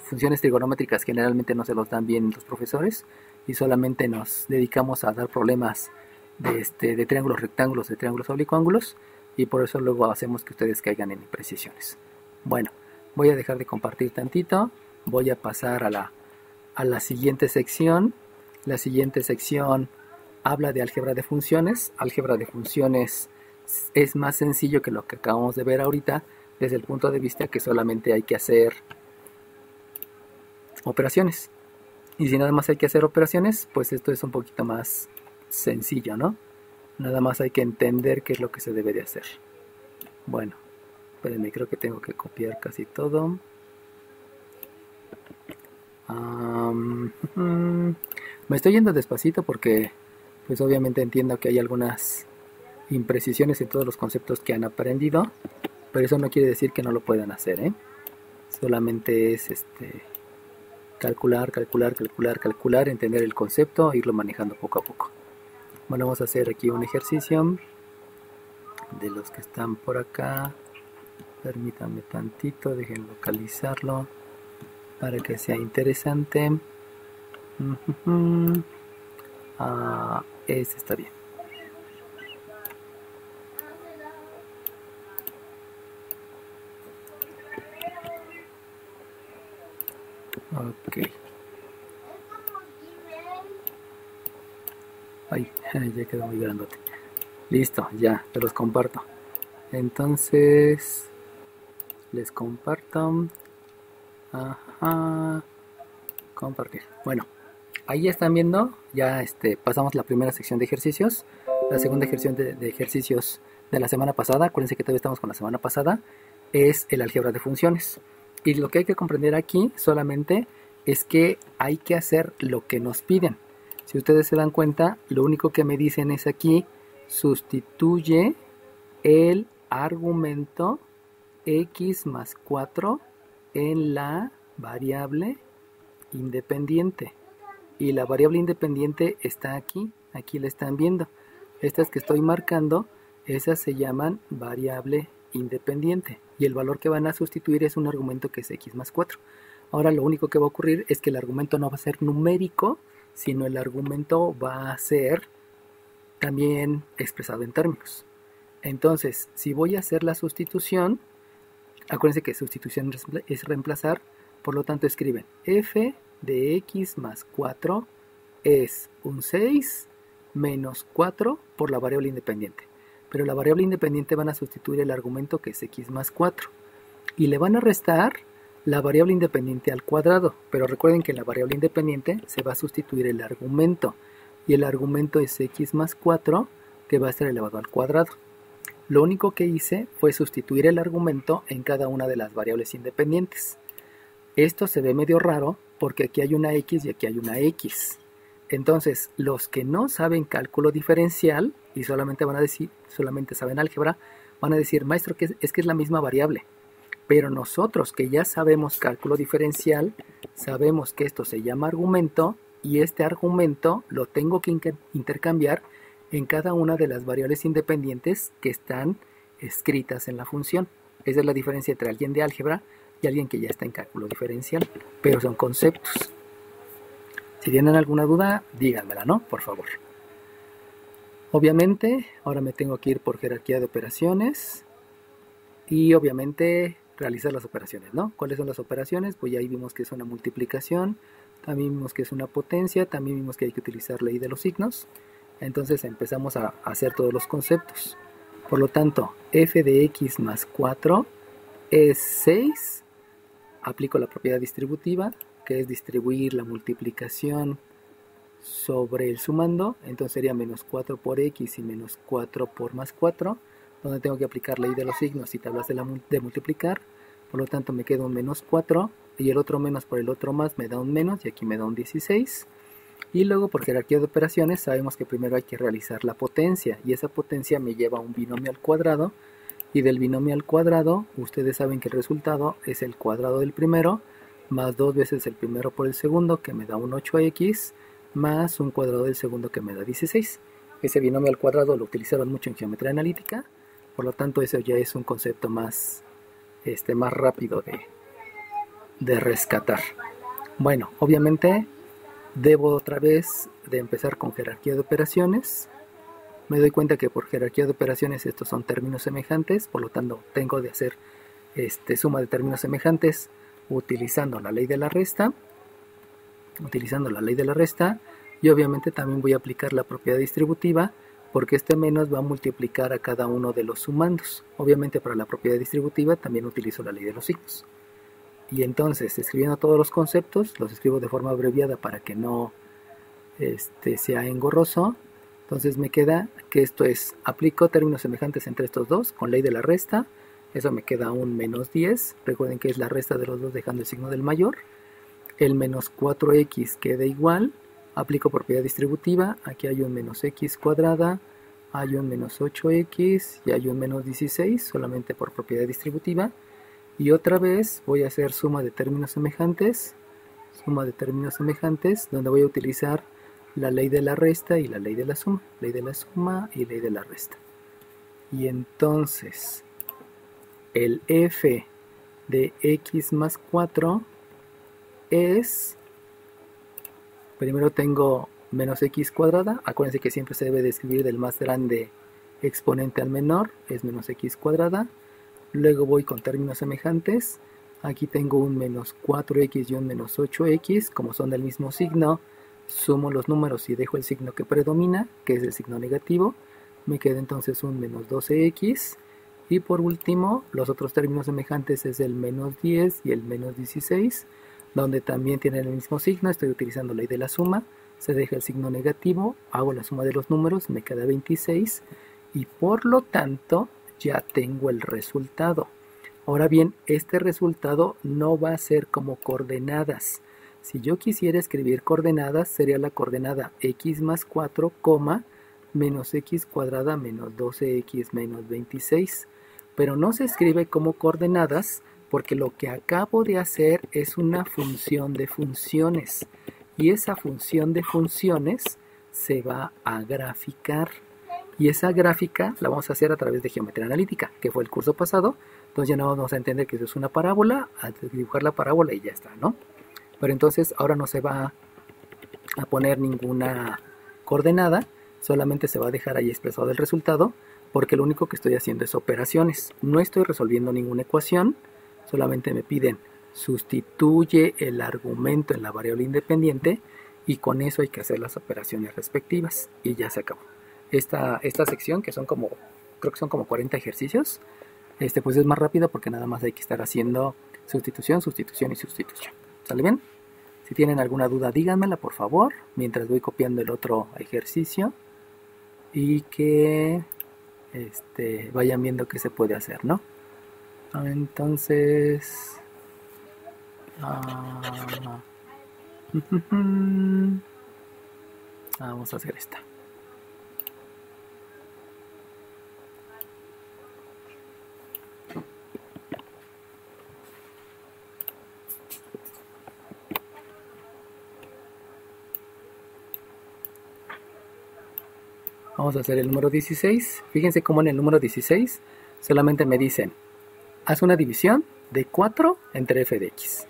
funciones trigonométricas generalmente no se los dan bien los profesores y solamente nos dedicamos a dar problemas de triángulos rectángulos, de triángulos oblicuángulos, y por eso luego hacemos que ustedes caigan en imprecisiones. Bueno, voy a dejar de compartir tantito, voy a pasar a la siguiente sección. La siguiente sección habla de álgebra de funciones. Álgebra de funciones es más sencillo que lo que acabamos de ver ahorita, desde el punto de vista que solamente hay que hacer operaciones. Y si nada más hay que hacer operaciones, pues esto es un poquito más sencillo, ¿no? Nada más hay que entender qué es lo que se debe de hacer. Bueno, espérenme, creo que tengo que copiar casi todo. Me estoy yendo despacito porque pues obviamente entiendo que hay algunas imprecisiones en todos los conceptos que han aprendido, pero eso no quiere decir que no lo puedan hacer, ¿eh? Solamente es calcular, entender el concepto e irlo manejando poco a poco. Bueno, vamos a hacer aquí un ejercicio de los que están por acá. Permítanme tantito, dejen localizarlo para que sea interesante. Este está bien. Ok. Ay, ya quedó muy grandote. Listo, ya, te los comparto. Entonces, les comparto. Ajá. Compartir. Bueno, ahí ya están viendo. Ya pasamos la primera sección de ejercicios. La segunda sección de ejercicios de la semana pasada. Acuérdense que todavía estamos con la semana pasada. Es el álgebra de funciones. Y lo que hay que comprender aquí solamente es que hay que hacer lo que nos piden. Si ustedes se dan cuenta, lo único que me dicen es aquí, sustituye el argumento x más 4 en la variable independiente. Y la variable independiente está aquí, aquí la están viendo. Estas que estoy marcando, esas se llaman variable independiente. Y el valor que van a sustituir es un argumento que es x más 4. Ahora lo único que va a ocurrir es que el argumento no va a ser numérico, sino el argumento va a ser también expresado en términos. Entonces, si voy a hacer la sustitución, acuérdense que sustitución es reemplazar, por lo tanto escriben f de x más 4 es un 6 menos 4 por la variable independiente. Pero la variable independiente van a sustituir el argumento que es x más 4 y le van a restar la variable independiente al cuadrado, pero recuerden que en la variable independiente se va a sustituir el argumento y el argumento es x más 4 que va a ser elevado al cuadrado. Lo único que hice fue sustituir el argumento en cada una de las variables independientes. Esto se ve medio raro porque aquí hay una x y aquí hay una x. Entonces, los que no saben cálculo diferencial y solamente saben álgebra, van a decir, maestro, que es la misma variable. Pero nosotros que ya sabemos cálculo diferencial, sabemos que esto se llama argumento y este argumento lo tengo que intercambiar en cada una de las variables independientes que están escritas en la función. Esa es la diferencia entre alguien de álgebra y alguien que ya está en cálculo diferencial, pero son conceptos. Si tienen alguna duda, díganmela, ¿no? Por favor. Obviamente, ahora me tengo que ir por jerarquía de operaciones y obviamente realizar las operaciones, ¿no? ¿Cuáles son las operaciones? Pues ya ahí vimos que es una multiplicación, también vimos que es una potencia, también vimos que hay que utilizar ley de los signos. Entonces empezamos a hacer todos los conceptos. Por lo tanto, f de x más 4 es 6. Aplico la propiedad distributiva, que es distribuir la multiplicación sobre el sumando. Entonces sería menos 4 por x y menos 4 por más 4, donde tengo que aplicar ley de los signos y tablas de multiplicar. Por lo tanto me queda un menos 4 y el otro menos por el otro más me da un menos y aquí me da un 16. Y luego por jerarquía de operaciones sabemos que primero hay que realizar la potencia y esa potencia me lleva a un binomio al cuadrado y del binomio al cuadrado ustedes saben que el resultado es el cuadrado del primero más 2 veces el primero por el segundo que me da un 8x más un cuadrado del segundo que me da 16. Ese binomio al cuadrado lo utilizaron mucho en geometría analítica, por lo tanto eso ya es un concepto más rápido de rescatar. Bueno, obviamente debo otra vez de empezar con jerarquía de operaciones. Me doy cuenta que por jerarquía de operaciones estos son términos semejantes, por lo tanto tengo de hacer suma de términos semejantes utilizando la ley de la resta. Y obviamente también voy a aplicar la propiedad distributiva, porque este menos va a multiplicar a cada uno de los sumandos. Obviamente para la propiedad distributiva también utilizo la ley de los signos. Y entonces, escribiendo todos los conceptos, los escribo de forma abreviada para que no sea engorroso. Entonces me queda que esto es, aplico términos semejantes entre estos dos con ley de la resta. Eso me queda un menos 10. Recuerden que es la resta de los dos dejando el signo del mayor. El menos 4x queda igual. Aplico propiedad distributiva. Aquí hay un menos x cuadrada. Hay un menos 8x y hay un menos 16 solamente por propiedad distributiva. Y otra vez voy a hacer suma de términos semejantes. Donde voy a utilizar la ley de la resta y la ley de la suma. Ley de la suma y ley de la resta. Y entonces el f de x más 4 es, primero tengo menos x cuadrada. Acuérdense que siempre se debe de escribir del más grande exponente al menor, es menos x cuadrada. Luego voy con términos semejantes. Aquí tengo un menos 4x y un menos 8x, como son del mismo signo, sumo los números y dejo el signo que predomina, que es el signo negativo. Me queda entonces un menos 12x. Y por último, los otros términos semejantes es el menos 10 y el menos 16, donde también tienen el mismo signo. Estoy utilizando la ley de la suma, se deja el signo negativo, hago la suma de los números, me queda 26 y por lo tanto ya tengo el resultado. Ahora bien, este resultado no va a ser como coordenadas. Si yo quisiera escribir coordenadas, sería la coordenada x más 4, menos x cuadrada menos 12x menos 26. Pero no se escribe como coordenadas porque lo que acabo de hacer es una función de funciones. Y esa función de funciones se va a graficar. Y esa gráfica la vamos a hacer a través de geometría analítica, que fue el curso pasado. Entonces ya no vamos a entender que eso es una parábola, a dibujar la parábola y ya está, ¿no? Pero entonces ahora no se va a poner ninguna coordenada, solamente se va a dejar ahí expresado el resultado, porque lo único que estoy haciendo es operaciones. No estoy resolviendo ninguna ecuación, solamente me piden sustituye el argumento en la variable independiente y con eso hay que hacer las operaciones respectivas y ya se acabó. Esta sección, que son como, creo que son como 40 ejercicios, pues es más rápido porque nada más hay que estar haciendo sustitución, sustitución y sustitución. ¿Sale bien? Si tienen alguna duda díganmela por favor, mientras voy copiando el otro ejercicio y que vayan viendo qué se puede hacer, ¿no? Entonces vamos a hacer esta. Vamos a hacer el número 16. Fíjense cómo en el número 16 solamente me dicen, haz una división de 4 entre f de x.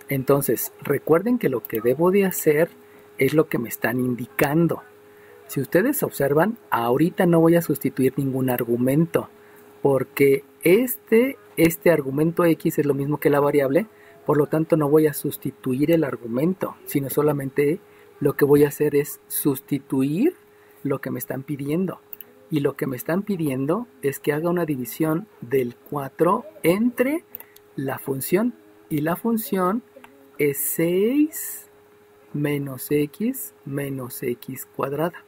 Entonces, recuerden que lo que debo de hacer es lo que me están indicando. Si ustedes observan, ahorita no voy a sustituir ningún argumento, porque este argumento x es lo mismo que la variable, por lo tanto no voy a sustituir el argumento, sino solamente lo que voy a hacer es sustituir lo que me están pidiendo. Y lo que me están pidiendo es que haga una división del 4 entre la función. Y la función es 6 menos x cuadrada.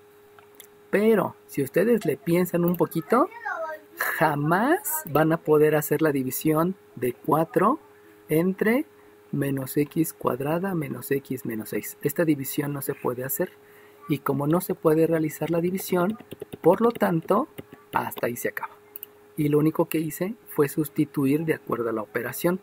Pero si ustedes le piensan un poquito, jamás van a poder hacer la división de 4 entre menos x cuadrada menos x menos 6. Esta división no se puede hacer. Y como no se puede realizar la división, por lo tanto, hasta ahí se acaba. Y lo único que hice fue sustituir de acuerdo a la operación.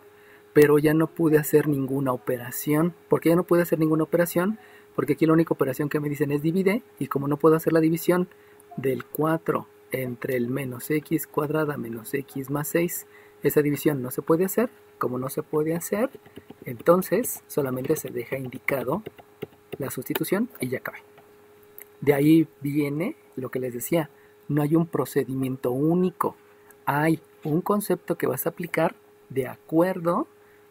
Pero ya no pude hacer ninguna operación. ¿Por qué ya no pude hacer ninguna operación? Porque aquí la única operación que me dicen es divide. Y como no puedo hacer la división del 4 entre el menos x cuadrada menos x más 6, esa división no se puede hacer. Como no se puede hacer, entonces solamente se deja indicado la sustitución y ya acabé. De ahí viene lo que les decía, no hay un procedimiento único, hay un concepto que vas a aplicar de acuerdo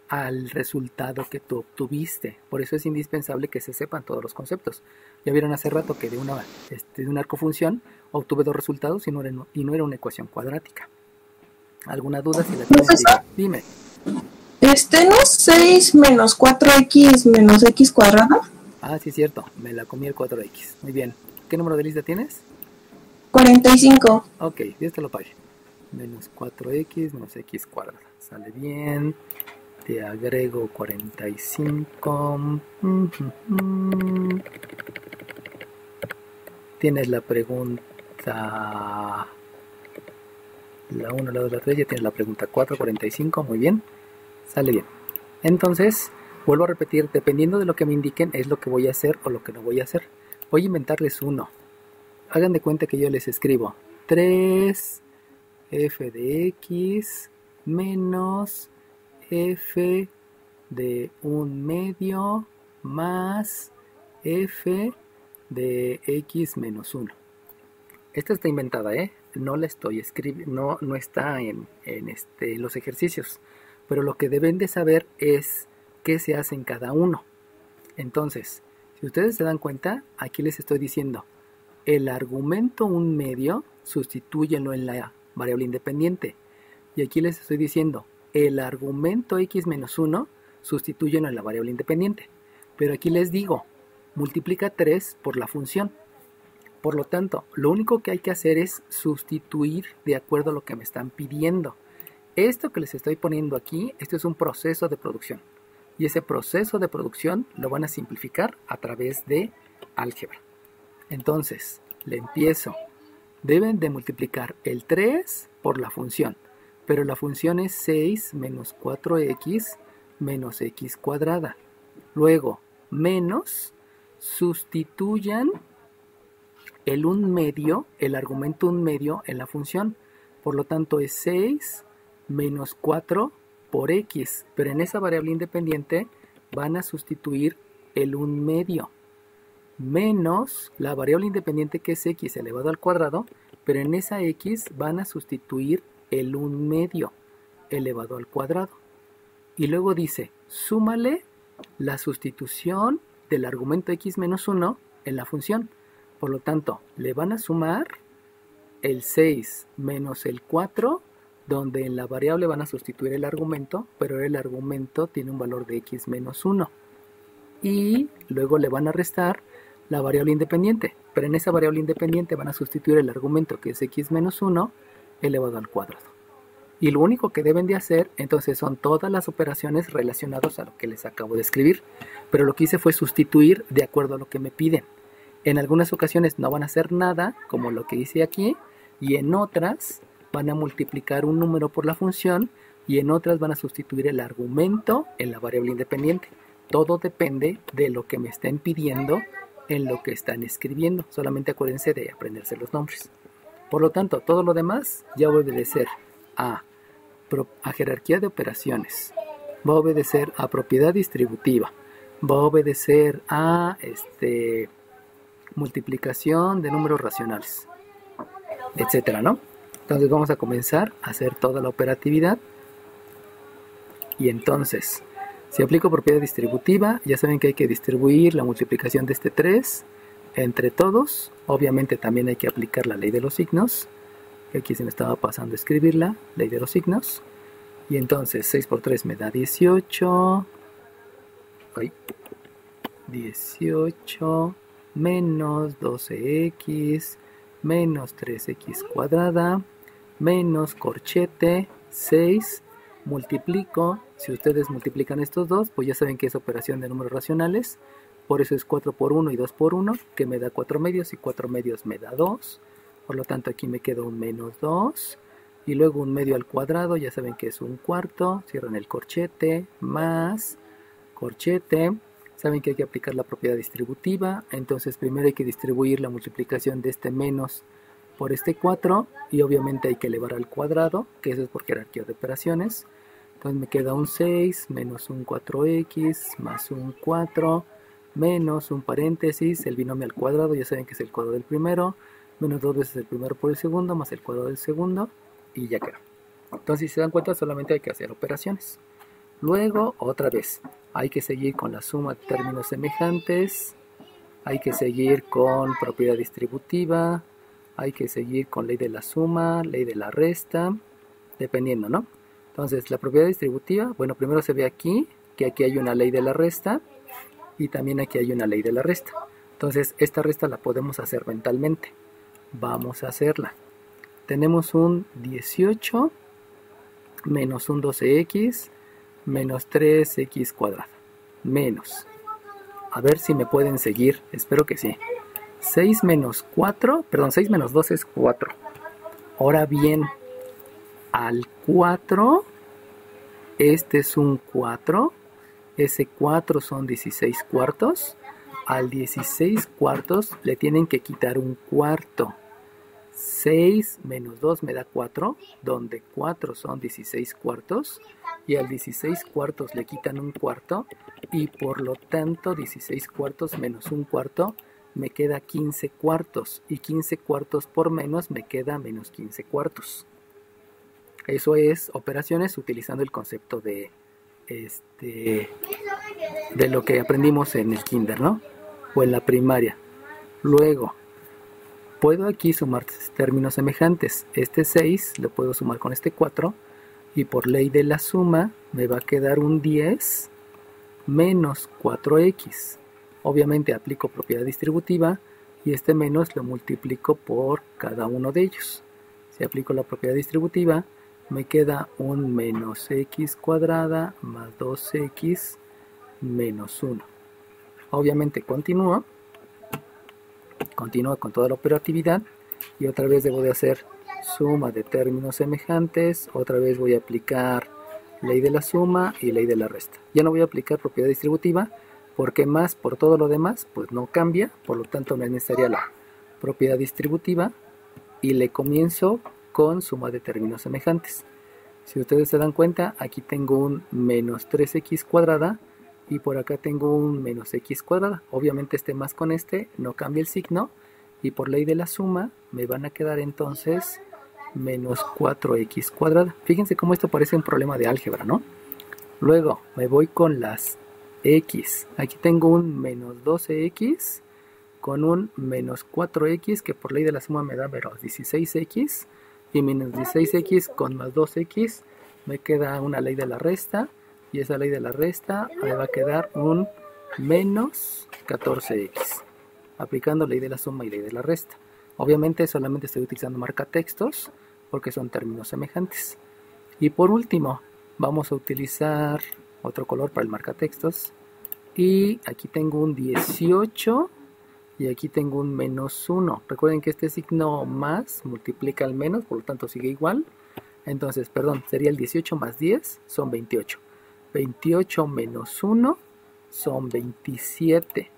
al resultado que tú obtuviste. Por eso es indispensable que se sepan todos los conceptos. Ya vieron hace rato que de una arcofunción obtuve dos resultados y no era una ecuación cuadrática. ¿Alguna duda? Si la tienes, dime. ¿No es 6 menos 4x menos x cuadrado? Ah, sí es cierto, me la comí el 4x. Muy bien. ¿Qué número de lista tienes? 45. Ok, Dios te lo pague. Menos 4x menos x cuadrado. Sale bien. Te agrego 45. Tienes la pregunta... La 1, la 2, la 3. Ya tienes la pregunta 4, 45. Muy bien. Sale bien. Entonces, vuelvo a repetir. Dependiendo de lo que me indiquen, es lo que voy a hacer o lo que no voy a hacer. Voy a inventarles uno. Hagan de cuenta que yo les escribo 3 f de x menos f de 1/2 más f de x menos 1. Esta está inventada, no la estoy escribiendo, no está en los ejercicios, pero lo que deben de saber es qué se hace en cada uno. Entonces, si ustedes se dan cuenta, aquí les estoy diciendo el argumento 1/2 sustitúyenlo en la variable independiente, y aquí les estoy diciendo el argumento x menos 1 sustitúyenlo en la variable independiente, pero aquí les digo multiplica 3 por la función. Por lo tanto, lo único que hay que hacer es sustituir de acuerdo a lo que me están pidiendo. Esto que les estoy poniendo aquí, esto es un proceso de producción, y ese proceso de producción lo van a simplificar a través de álgebra. Entonces, le empiezo. Deben de multiplicar el 3 por la función, pero la función es 6 menos 4x menos x cuadrada. Luego, menos, sustituyan el 1/2, el argumento 1/2 en la función. Por lo tanto, es 6 menos 4 por x, pero en esa variable independiente van a sustituir el 1/2 menos la variable independiente que es x elevado al cuadrado, pero en esa x van a sustituir el 1/2 elevado al cuadrado. Y luego dice, súmale la sustitución del argumento x menos 1 en la función. Por lo tanto, le van a sumar el 6 menos el 4, donde en la variable van a sustituir el argumento, pero el argumento tiene un valor de x menos 1. Y luego le van a restar la variable independiente, pero en esa variable independiente van a sustituir el argumento que es x menos 1 elevado al cuadrado. Y lo único que deben de hacer entonces son todas las operaciones relacionadas a lo que les acabo de escribir, pero lo que hice fue sustituir de acuerdo a lo que me piden. En algunas ocasiones no van a hacer nada, como lo que hice aquí, y en otras van a multiplicar un número por la función, y en otras van a sustituir el argumento en la variable independiente. Todo depende de lo que me estén pidiendo en lo que están escribiendo. Solamente acuérdense de aprenderse los nombres. Por lo tanto, todo lo demás ya va a obedecer a jerarquía de operaciones, va a obedecer a propiedad distributiva, va a obedecer a multiplicación de números racionales, etcétera, ¿no? Entonces vamos a comenzar a hacer toda la operatividad. Y entonces, si aplico propiedad distributiva, ya saben que hay que distribuir la multiplicación de este 3 entre todos. Obviamente también hay que aplicar la ley de los signos. Aquí se me estaba pasando a escribirla, ley de los signos. Y entonces 6 por 3 me da 18. 18 menos 12x menos 3x cuadrada menos corchete 6. Multiplico, si ustedes multiplican estos dos, pues ya saben que es operación de números racionales. Por eso es 4 por 1 y 2 por 1, que me da 4 medios, y 4 medios me da 2. Por lo tanto, aquí me queda un menos 2. Y luego un medio al cuadrado, ya saben que es un cuarto. Cierran el corchete, más corchete. Saben que hay que aplicar la propiedad distributiva. Entonces, primero hay que distribuir la multiplicación de este menos por este 4. Y obviamente hay que elevar al cuadrado, que eso es por jerarquía de operaciones. Entonces me queda un 6 menos un 4x más un 4 menos un paréntesis, el binomio al cuadrado, ya saben que es el cuadrado del primero, menos 2 veces el primero por el segundo, más el cuadrado del segundo, y ya quedó. Entonces, si se dan cuenta, solamente hay que hacer operaciones. Luego, otra vez, hay que seguir con la suma de términos semejantes, hay que seguir con propiedad distributiva, hay que seguir con ley de la suma, ley de la resta, dependiendo, ¿no? Entonces, la propiedad distributiva, bueno, primero se ve aquí, que aquí hay una ley de la resta, y también aquí hay una ley de la resta. Entonces, esta resta la podemos hacer mentalmente. Vamos a hacerla. Tenemos un 18 menos un 12x menos 3x cuadrado. Menos. A ver si me pueden seguir. Espero que sí. 6 menos 4, perdón, 6 menos 2 es 4. Ahora bien, al 4, este es un 4. Ese 4 son 16 cuartos. Al 16 cuartos le tienen que quitar un cuarto. 6 menos 2 me da 4, donde 4 son 16 cuartos. Y al 16 cuartos le quitan un cuarto. Y por lo tanto 16 cuartos menos un cuarto me queda 15 cuartos. Y 15 cuartos por menos me queda menos 15 cuartos. Eso es operaciones utilizando el concepto de lo que aprendimos en el kinder, ¿no? O en la primaria. Luego, puedo aquí sumar términos semejantes. Este 6 lo puedo sumar con este 4. Y por ley de la suma me va a quedar un 10 menos 4x. Obviamente aplico propiedad distributiva y este menos lo multiplico por cada uno de ellos. Si aplico la propiedad distributiva, me queda un menos x cuadrada más 2x menos 1. Obviamente continúo con toda la operatividad y otra vez debo de hacer suma de términos semejantes. Otra vez voy a aplicar ley de la suma y ley de la resta. Ya no voy a aplicar propiedad distributiva porque más por todo lo demás pues no cambia, por lo tanto no es necesaria la propiedad distributiva y le comienzo con suma de términos semejantes. Si ustedes se dan cuenta, aquí tengo un menos 3x cuadrada y por acá tengo un menos x cuadrada. Obviamente este más con este no cambia el signo y por ley de la suma me van a quedar entonces menos 4x cuadrada. Fíjense cómo esto parece un problema de álgebra, ¿no? Luego me voy con las x. Aquí tengo un menos 12x con un menos 4x que por ley de la suma me da menos 16x y menos 16x con más 2x me queda una ley de la resta y esa ley de la resta me va a quedar un menos 14x aplicando ley de la suma y ley de la resta. Obviamente solamente estoy utilizando marcatextos porque son términos semejantes. Y por último vamos a utilizar otro color para el marcatextos y aquí tengo un 18 y aquí tengo un menos 1. Recuerden que este signo más multiplica al menos, por lo tanto sigue igual. Entonces, perdón, sería el 18 más 10 son 28. 28 menos 1 son 27.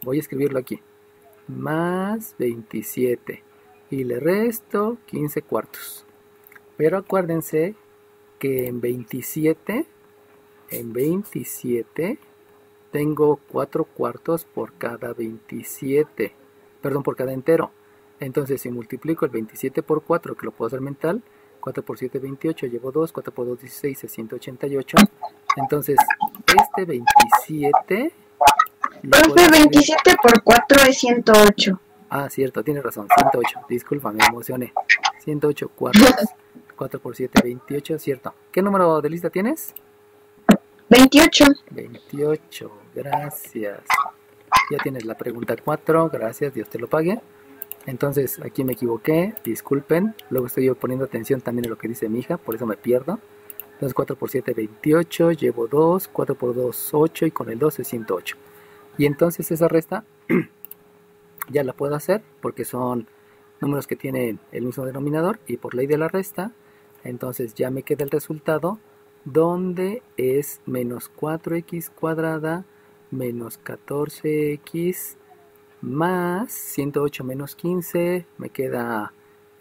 Voy a escribirlo aquí. Más 27. Y le resto 15 cuartos. Pero acuérdense que en 27 tengo 4 cuartos por cada 27. Perdón, por cada entero. Entonces, si multiplico el 27 por 4, que lo puedo hacer mental, 4 por 7, 28, llevo 2, 4 por 2, 16, es 188. Entonces, este 27... Profe, 27 por 4 es 108. Ah, cierto, tienes razón, 108. Disculpa, me emocioné. 108 cuartos. 4 por 7, 28, cierto. ¿Qué número de lista tienes? 28. 28, gracias. Ya tienes la pregunta 4, gracias, Dios te lo pague. Entonces, aquí me equivoqué, disculpen. Luego estoy yo poniendo atención también a lo que dice mi hija, por eso me pierdo. Entonces, 4 por 7, 28, llevo 2, 4 por 2, 8 y con el 2 es 108. Y entonces esa resta ya la puedo hacer porque son números que tienen el mismo denominador y por ley de la resta, entonces ya me queda el resultado donde es menos 4x cuadrada menos 14x más 108 menos 15, me queda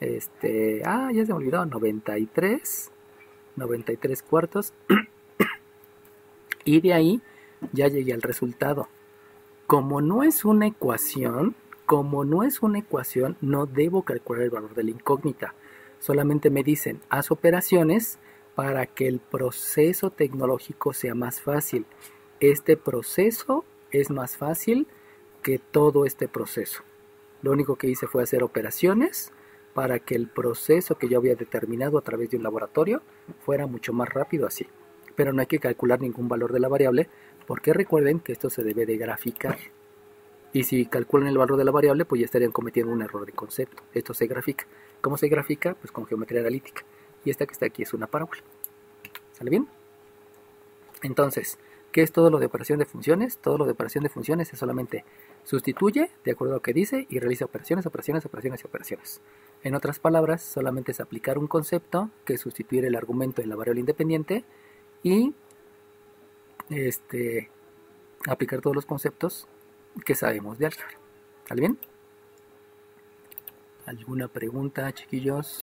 ya se me olvidó, 93 cuartos y de ahí ya llegué al resultado. Como no es una ecuación, no debo calcular el valor de la incógnita. Solamente me dicen, haz operaciones para que el proceso tecnológico sea más fácil. Este proceso es más fácil que todo este proceso. Lo único que hice fue hacer operaciones para que el proceso que yo había determinado a través de un laboratorio fuera mucho más rápido así. Pero no hay que calcular ningún valor de la variable, porque recuerden que esto se debe de graficar. Y si calculan el valor de la variable, pues ya estarían cometiendo un error de concepto. Esto se grafica. ¿Cómo se grafica? Pues con geometría analítica. Y esta que está aquí es una parábola. ¿Sale bien? Entonces, ¿qué es todo lo de operación de funciones? Todo lo de operación de funciones es solamente sustituye de acuerdo a lo que dice y realiza operaciones, operaciones, operaciones y operaciones. En otras palabras, solamente es aplicar un concepto, que es sustituir el argumento en la variable independiente y aplicar todos los conceptos que sabemos de álgebra. ¿Sale bien? ¿Alguna pregunta, chiquillos?